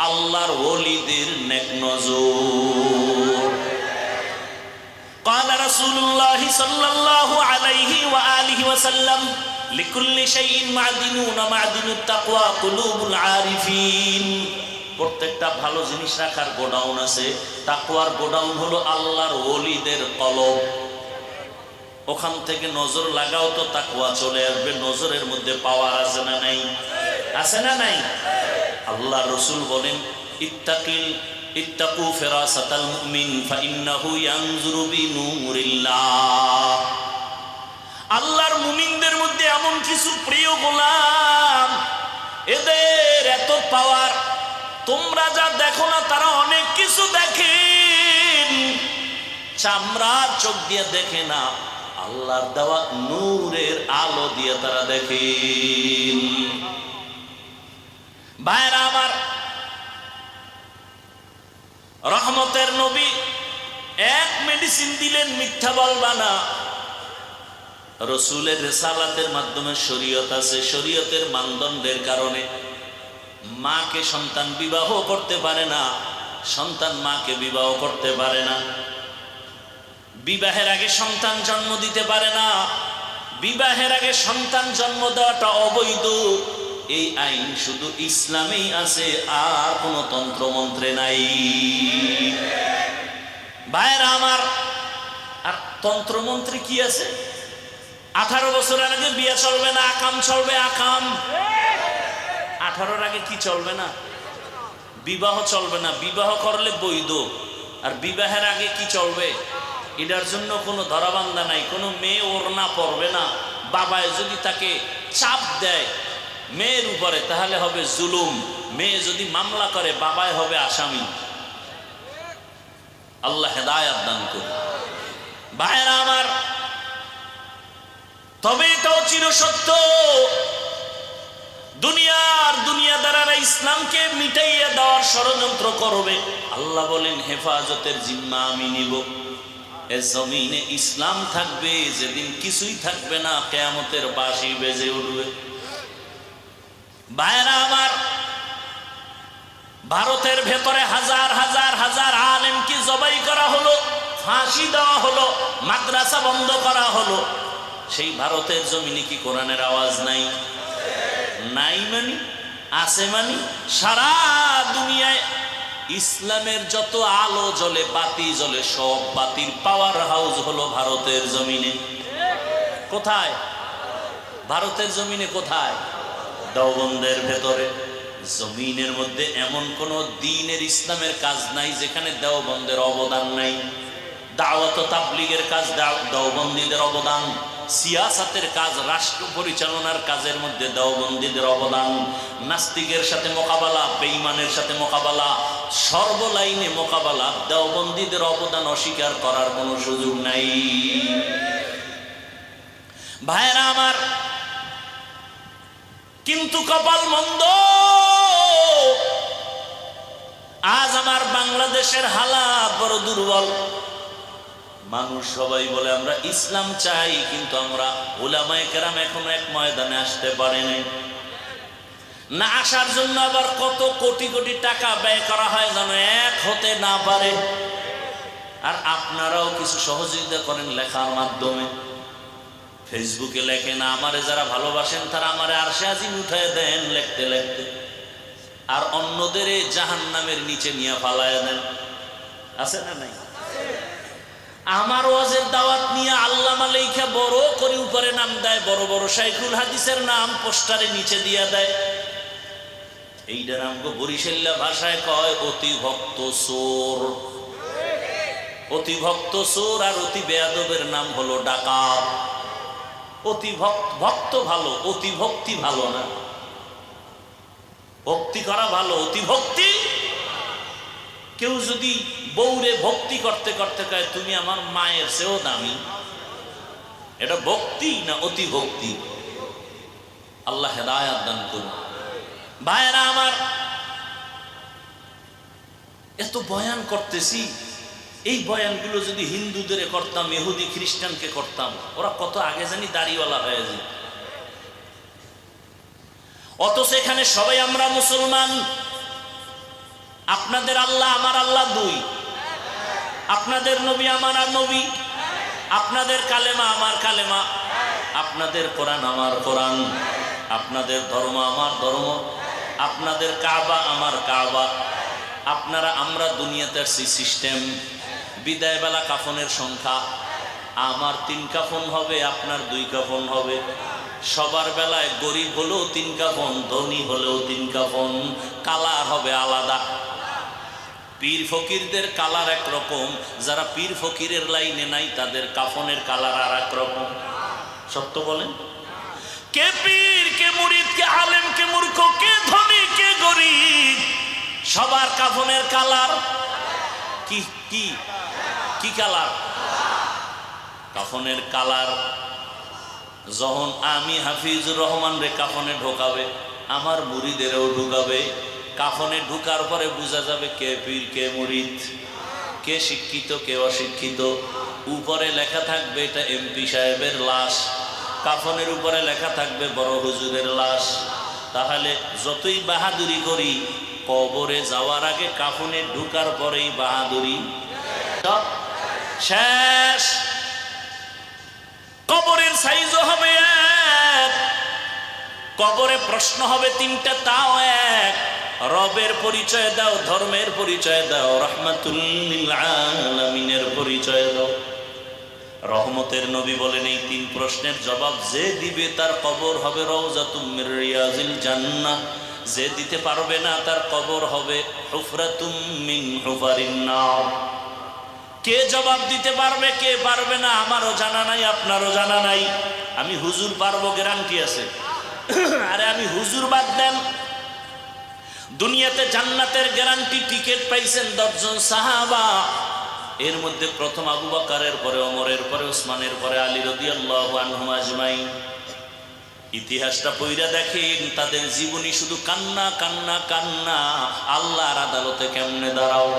আল্লাহর ওলিদের নেক নজর। قال رسول الله صلى الله عليه وآله وسلم لكل شيء معدن ومعدن التقوى قلوب العارفين। প্রত্যেকটা ভালো জিনিস রাখার গোডাউন আছে। তাকওয়ার গোডাউন হলো আল্লাহর ওলিদের কলব। ওখান থেকে নজর লাগাও তো তাকওয়া চলে আসবে। নজরের মধ্যে পাওয়ার আছে না নাই? আছে না নাই? আল্লাহ রসুল বলেন, ইত্তাকু ফিরাসাতাল মুমিন ফাইন্নাহু ইয়ানজুরু বিনূরিল্লাহ। আল্লাহর মুমিনদের মধ্যে এমন কিছু প্রিয় গোলাম, এদের এত পাওয়ার, তোমরা যা দেখো না তারা অনেক কিছু দেখেন। চামড়ার চোখ দিয়ে দেখে না, আল্লাহর দেওয়া নূরের আলো দিয়ে তারা দেখেন। ভাইরা আমার, রহমতের নবী এক মেডিসিন দিলেন, মিথ্যা বলবা না। রসুলের রিসালাতের মাধ্যমে শরীয়ত আছে, শরীয়তের মানদণ্ডের কারণে মাকে সন্তান বিবাহ করতে পারে না, সন্তান মাকে বিবাহ করতে পারে না, বিবাহের আগে সন্তান জন্ম দিতে পারে না, বিবাহের আগে সন্তান জন্ম দেওয়াটা অবৈধ। এই আইন শুধু ইসলামেই আছে, আর কোন তন্ত্রমন্ত্রে নাই। ভাইরা আমার, আর তন্ত্রমন্ত্রে কি আছে? 18 বছরের আগে বিয়ে চলবে না, আকাম চলবে। আকাম 18-র আগে কি চলবে না? বিবাহ চলবে না। বিবাহ করলে বৈধ। আর বিবাহের আগে কি চলবে? এটার জন্য কোনো ধরাবান্ধা নাই। কোনো মেয়ে ওড়না পরবে না। বাবায় যদি তাকে চাপ দেয় মেয়ের উপরে, তাহলে হবে জুলুম। মেয়ে যদি মামলা করে, বাবায় হবে আসামি। আল্লাহ হেদায়েত দান করুন। ভাইরা আমার, তবে এটাও চিরসত্য, দুনিয়াদারেরা ইসলামকে মিটাইয়া দেওয়ার ষড়যন্ত্র করবে। আল্লাহ বলেন, হেফাজতের জিম্মা আমি নিব। এ জমিনে ইসলাম থাকবে, যেদিন কিছুই থাকবে না, কিয়ামতের বাঁশি বেজে উঠবে। ভাইরা আমার, ভারতের ভেতরে হাজার হাজার হাজার আলেমকে জবাই করা হলো, ফাঁসি দেওয়া হলো, মাদ্রাসা বন্ধ করা হলো। সেই ভারতের জমিনে কি কোরআনের আওয়াজ নাই? নাই মানি আছে মানি? সারা দুনিয়ায় ইসলামের যত আলো জ্বলে, বাতি জ্বলে, সব বাতির পাওয়ার হাউস হলো ভারতের জমিনে। কোথায়? ভারতের জমিনে। কোথায়? দেওবন্দের ভেতরে। জমিনের মধ্যে এমন কোন দ্বীনের ইসলামের কাজ নাই যেখানে দেওবন্দের অবদান নাই। দাওয়াত ও তাবলীগের কাজ দেওবন্দীদের অবদান, সিয়াসাতের কাজ, রাষ্ট্র পরিচালনার কাজের মধ্যে দেওবন্দীদের অবদান, নাস্তিকের সাথে মোকাবেলা, বেঈমানের সাথে মোকাবেলা, সর্বলাইনে মোকাবেলা, দেওবন্দীদের অবদান অস্বীকার করার কোনো সুযোগ নাই। ভাইরা আমার, কিন্তু কপাল মন্দ, আজ আমার বাংলাদেশের হালাত বড় দুর্বল। মানুষ সবাই বলে আমরা ইসলাম চাই, কিন্তু আমরা উলামায়ে কেরাম এখনো এক ময়দানে আসতে পারেনি। না আসার জন্য আবার কত কোটি কোটি টাকা ব্যয় করা হয় যেন এক হতে না পারে। আর আপনারাও কিছু সহযোগিতা করেন লেখার মাধ্যমে। ফেসবুকে লেখেন, আমারে যারা ভালোবাসেন তারা আমারে আরশে আজিম উঠায় দেন লিখতে লিখতে, আর অন্যদের জাহান্নামের নিচে নিয়ে ফালায় দেন। আছে না নাই? আমার ওয়াজের দাওয়াত নিয়ে আল্লামা লেখা বড় করে উপরে নাম দেয়, বড় বড় শাইখুল হাদিসের নাম পোস্টারে নিচে দিয়ে দেয়। এইটা নাম বরিশাল্লা ভাষায় কয় অতি ভক্ত চোর। অতি ভক্ত চোর আর অতি বেয়াদবের নাম হলো ডাকাত। অতি ভক্ত ভালো, অতি ভক্তি ভালো না। ভক্তি করা ভালো, অতি ভক্তি। কেউ যদি বউরে ভক্তি করতে করতে কয় তুমি আমার মায়ের চেয়েও দামি, এটা ভক্তি না অতি ভক্তি? আল্লাহ হেদায়েত দান করুন। ভাইরা আমার, এত বয়ান করতেছি, এই বয়ানগুলো যদি হিন্দুদের করতাম, ইহুদি খ্রিস্টানকে করতাম, ওরা কত আগে জানি দাড়িওয়ালা হয়ে যায়। অথচ এখানে সবাই আমরা মুসলমান। আপনাদের আল্লাহ আমার আল্লাহ দুই, আপনাদের নবী আমার নবী, আপনাদের কালেমা আমার কালেমা, আপনাদের কোরআন আমার কোরআন, আপনাদের ধর্ম আমার ধর্ম, আপনাদের কাবা আমার কাবা। আপনারা আমরা দুনিয়াতে আসছি সিস্টেম। বিদায় বেলা কাফনের সংখ্যা, আমার 3 কাফন হবে, আপনার 2 কাফন হবে। সবার বেলায় গরিব হলেও 3 কাফন, ধনী হলেও 3 কাফন, কালার হবে আলাদা। পীর ফকিরদের কালার একরকম, যারা পীর ফকিরের লাইনে নাই তাদের কাফনের কালার আর এক রকম। সত্য বলেন? কে পীর, কে মুরিদ, কে আলেম, কে মূর্খ, কে ধনী, কে গরিব, সবার কাফনের কালার কি কি কি কালার? কাফনের কালার। যখন আমি হাফিজুর রহমান রে কাফনে ঢোকাবে, আমার মুরিদেরও ঢুকাবে। কাফনে ঢুকার পরে বোঝা যাবে কে পীর, কে মুরিদ, কে শিক্ষিত, কে অশিক্ষিত। উপরে লেখা থাকবে এটা এমপি সাহেবের লাশ, কাফনের উপরে লেখা থাকবে বড় হুজুরের লাশ। তাহলে যতই বাহাদুরি করি, কবরে যাওয়ার আগে কাফনে ঢুকার পরেই বাহাদুরি শেষ। কবরের সাইজও হবে এক, কবরে প্রশ্ন হবে 3টা, তাও এক। রবের পরিচয় দাও, ধর্মের পরিচয় দাও, রাহমাতুল লিল আলামিনের পরিচয় দাও। রহমতের নবী বলেন এই 3 প্রশ্নের জবাব যে দিবে তার কবর হবে রওজাতুম মির রিয়াজিল জান্নাহ, যে দিতে পারবে না তার কবর হবে হুফরাতুম মিন হুফারিন নার। কে জবাব দিতে পারবে, কে পারবে না আমারও জানা নাই, আপনারও জানা নাই। আমি হুজুর পারবো, গ্যারান্টি আছে। আরে আমি হুজুর বাদ দেন, দুনিয়াতে জান্নাতের গ্যারান্টি টিকিট পাইছেন 10 জন সাহাবা। এর মধ্যে প্রথম আবু বকরের পরে ওমরের পরে ওসমানের পরে আলী রাদিয়াল্লাহু আনহুম আজমাইন। ইতিহাসটা পড়া দেখেন, তাদের জীবনী শুধু কান্না কান্না কান্না। আল্লাহর আদালতে কেমনে দাঁড়াও?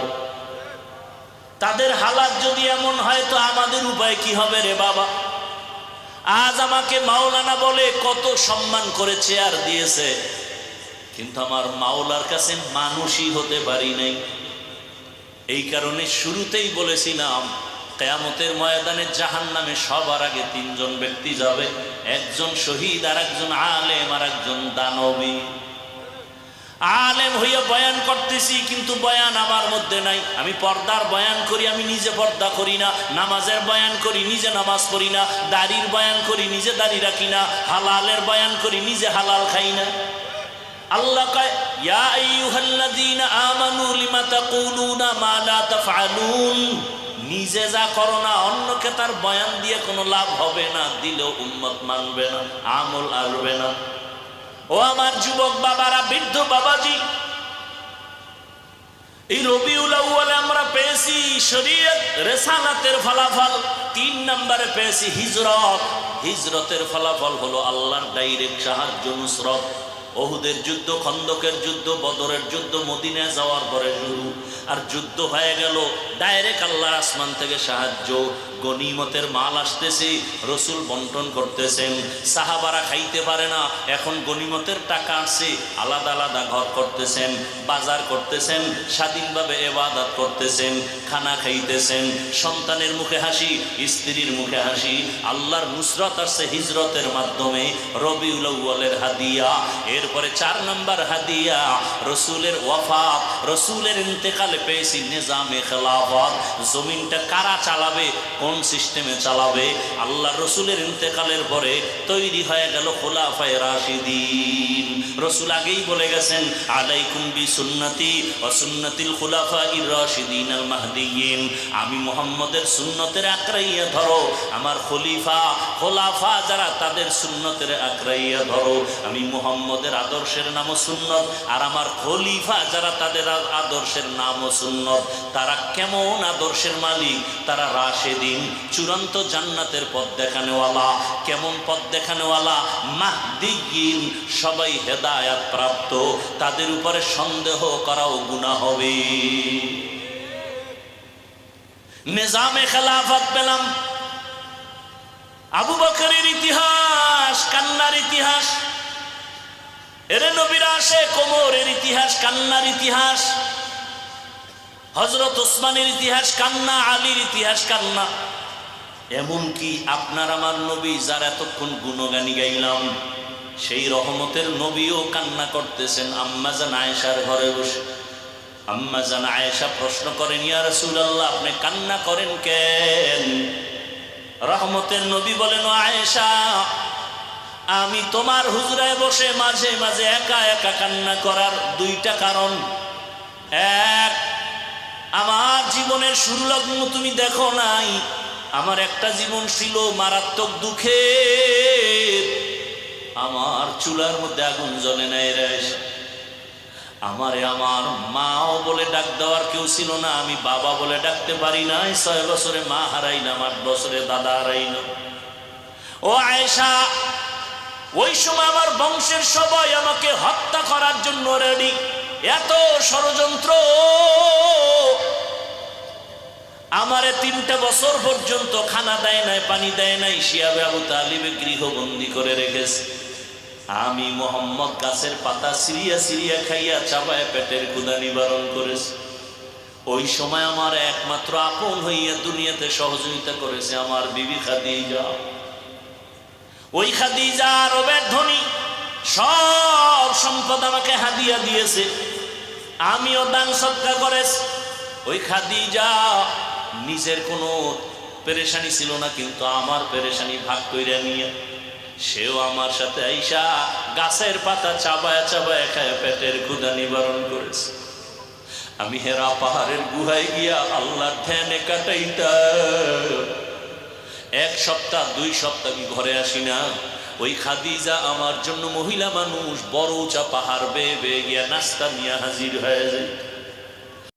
তাদের হালাত যদি এমন হয় তো আমাদের উপায় কি হবে রে বাবা? আজ আমাকে মাওলানা বলে কত সম্মান করেছে আর দিয়েছে, কিন্তু আমার মাওলার কাছে মানুষই হতে পারি নাই। এই কারণে শুরুতেই বলেছিলাম, কিয়ামতের ময়দানে জাহান্নামে সবার আগে 3 জন ব্যক্তি যাবে, একজন শহীদ, আর একজন আলেম, আর একজন দানবী। আলেম হইয়া বয়ান করতেছি, কিন্তু বয়ান আমার মধ্যে নাই। আমি পর্দার বয়ান করি, আমি নিজে পর্দা করি না। নামাজের বয়ান করি, নিজে নামাজ পড়ি না। দাড়ির বয়ান করি, নিজে দাড়ি রাখি না। হালালের বয়ান করি, নিজে হালাল খাই না। আল্লাহ কয়, ইয়া আইয়ুহাল্লাযীনা আমানু লিমা তাকুলুনা মা লা তাফআলুন। নিজে যা করো না, অন্যকে তার বয়ান দিয়ে কোনো লাভ হবে না, দিলেও উম্মত মানবে না, আমল আসবে না। ও আমার যুবক বাবারা, বৃদ্ধ বাবাজি, এই রবিউল আউয়ালে আমরা পেয়েছি শরীয়ত রিসালাতের ফলাফল। 3 নম্বরে পেয়েছি হিজরত। হিজরতের ফলাফল হলো আল্লাহর ডাইরেক্ট সাহায্য, নুসরত। ওহুদের যুদ্ধ, খন্দকের যুদ্ধ, বদরের যুদ্ধ মদিনায় যাওয়ার পরে শুরু। আর যুদ্ধ হয়ে গেল, ডাইরেক্ট আল্লাহর আসমান থেকে সাহায্য। গনিমতের মাল আসতেছে, রসুল বন্টন করতেছেন। সাহাবারা খাইতে পারে না, এখন গনিমতের টাকা আসছে, আলাদা আলাদা ঘর করতেছেন, বাজার করতেছেন, স্বাধীনভাবে ইবাদত করতেছেন, খানা খাইতেছেন। সন্তানের মুখে হাসি, স্ত্রীর মুখে হাসি। আল্লাহর নুসরত আসছে হিজরতের মাধ্যমে, রবিউল আউয়ালের হাদিয়া। এরপরে 4 নম্বর হাদিয়া রসুলের ওয়াফাত, রসুলের ইন্তেকালে পেয়েছি নিজামে খেলাফত। জমিনটা কারা চালাবে, কোন সিস্টেমে চালাবে? আল্লাহ রসুলের ইন্তেকালের পরে তৈরি হয়ে গেল খুলাফায়ে রাশিদিন। রসুল আগেই বলে গেছেন, আলাইকুম বিসুন্নতি ওয়া সুন্নাতিল খুলাফাইর রাশিদিন আল মাহদিয়িন। আমি মুহাম্মদের সুন্নতের আকড়াইয়া ধরো, আমার খলিফা যারা তাদের সুন্নতের আকড়াইয়া ধরো। আমি মুহাম্মদের আদর্শের নামও সুন্নত, আর আমার খলিফা যারা তাদের আদর্শের নামও সুন্নত। তারা কেমন আদর্শের মালিক? তারা রাশেদিন, চূড়ান্ত জান্নাতের পথ দেখানেওয়ালা। কেমন পথ দেখানেওয়ালা? মাহদিয়িন, সবাই হেদায়াত প্রাপ্ত। তাদের উপরে সন্দেহ করাও গুনাহ হবে। নিজামে খেলাফত পেলাম। আবু বকরের ইতিহাস কান্নার ইতিহাস, এর নবীর আশিক ওমরের ইতিহাস কান্নার ইতিহাস, হযরত ওসমানের ইতিহাস কান্না, আলীর ইতিহাস কান্না। এমন কি আপনার আমার নবী যার এতক্ষণ গুণগানি গাইলাম, সেই রহমতের নবীও কান্না করতেছেন আম্মা জান আয়েশার ঘরে বসে। আম্মা জান আয়েশা প্রশ্ন করেন, ইয়া রাসূলুল্লাহ, আপনি কান্না করেন কেন? রহমতের নবী বলেন, ও আয়েশা, আমি তোমার হুজরায় বসে মাঝে মাঝে একা একা কান্না করার দুইটা কারণ। এক, আমার জীবনের শুরু লগ্ন তুমি দেখো নাই, আমার একটা জীবন ছিল মারাত্মক দুঃখের। আমার চুলার মধ্যে আগুন জ্বলে নাই রে, আমারে আমার মাও বলে ডাক দেওয়ার কেউ ছিল না, আমি বাবা বলে ডাকতে পারি নাই। 6 বছরে মা হারাইলাম, 8 বছরে দাদা হারাইলাম। ও আয়েশা, ওই সময় আমার বংশের সবাই আমাকে হত্যা করার জন্য রেডি, এত ষড়যন্ত্র। আমারে 3টা বছর পর্যন্ত খানা দেয় নাই, পানি দেয় নাই, শিয়াবে আবু তালিবে গৃহবন্দী করে রেখেছে। আমি মোহাম্মদ গাছের পাতা সিরিয়া সিরিয়া খাইয়া চাবায় পেটের ক্ষুধা নিবারণ করেছি। ওই সময় আমার একমাত্র আপন হইয়া দুনিয়াতে সহযোগিতা করেছে আমার বিবি খাদিজা। ওই খাদিজা রবের ধনী, সব সম্পদ আমাকে হাদিয়া দিয়েছে, আমিও দান সদকা করেছি। ওই খাদিজা নিজের কোনো পেরেশানি ছিল না, কিন্তু আমার পেরেশানি ভাগ কইরা নিয়ে সেও আমার সাথে আইসা গাছের পাতা চাবায়া চাবায়া খায় পেটের ক্ষুধা নিবারণ করেছে। আমি হেরা পাহাড়ের গুহায় গিয়া আল্লাহর ধ্যানে কাটাইতাম। 1 সপ্তাহ 2 সপ্তাহ আমি ঘরে আসি না। ওই খাদিজা আমার জন্য, মহিলা মানুষ, বড় উঁচা পাহাড় বেয়ে বেয়ে গিয়া নাস্তা নিয়ে হাজির হয়ে যায়।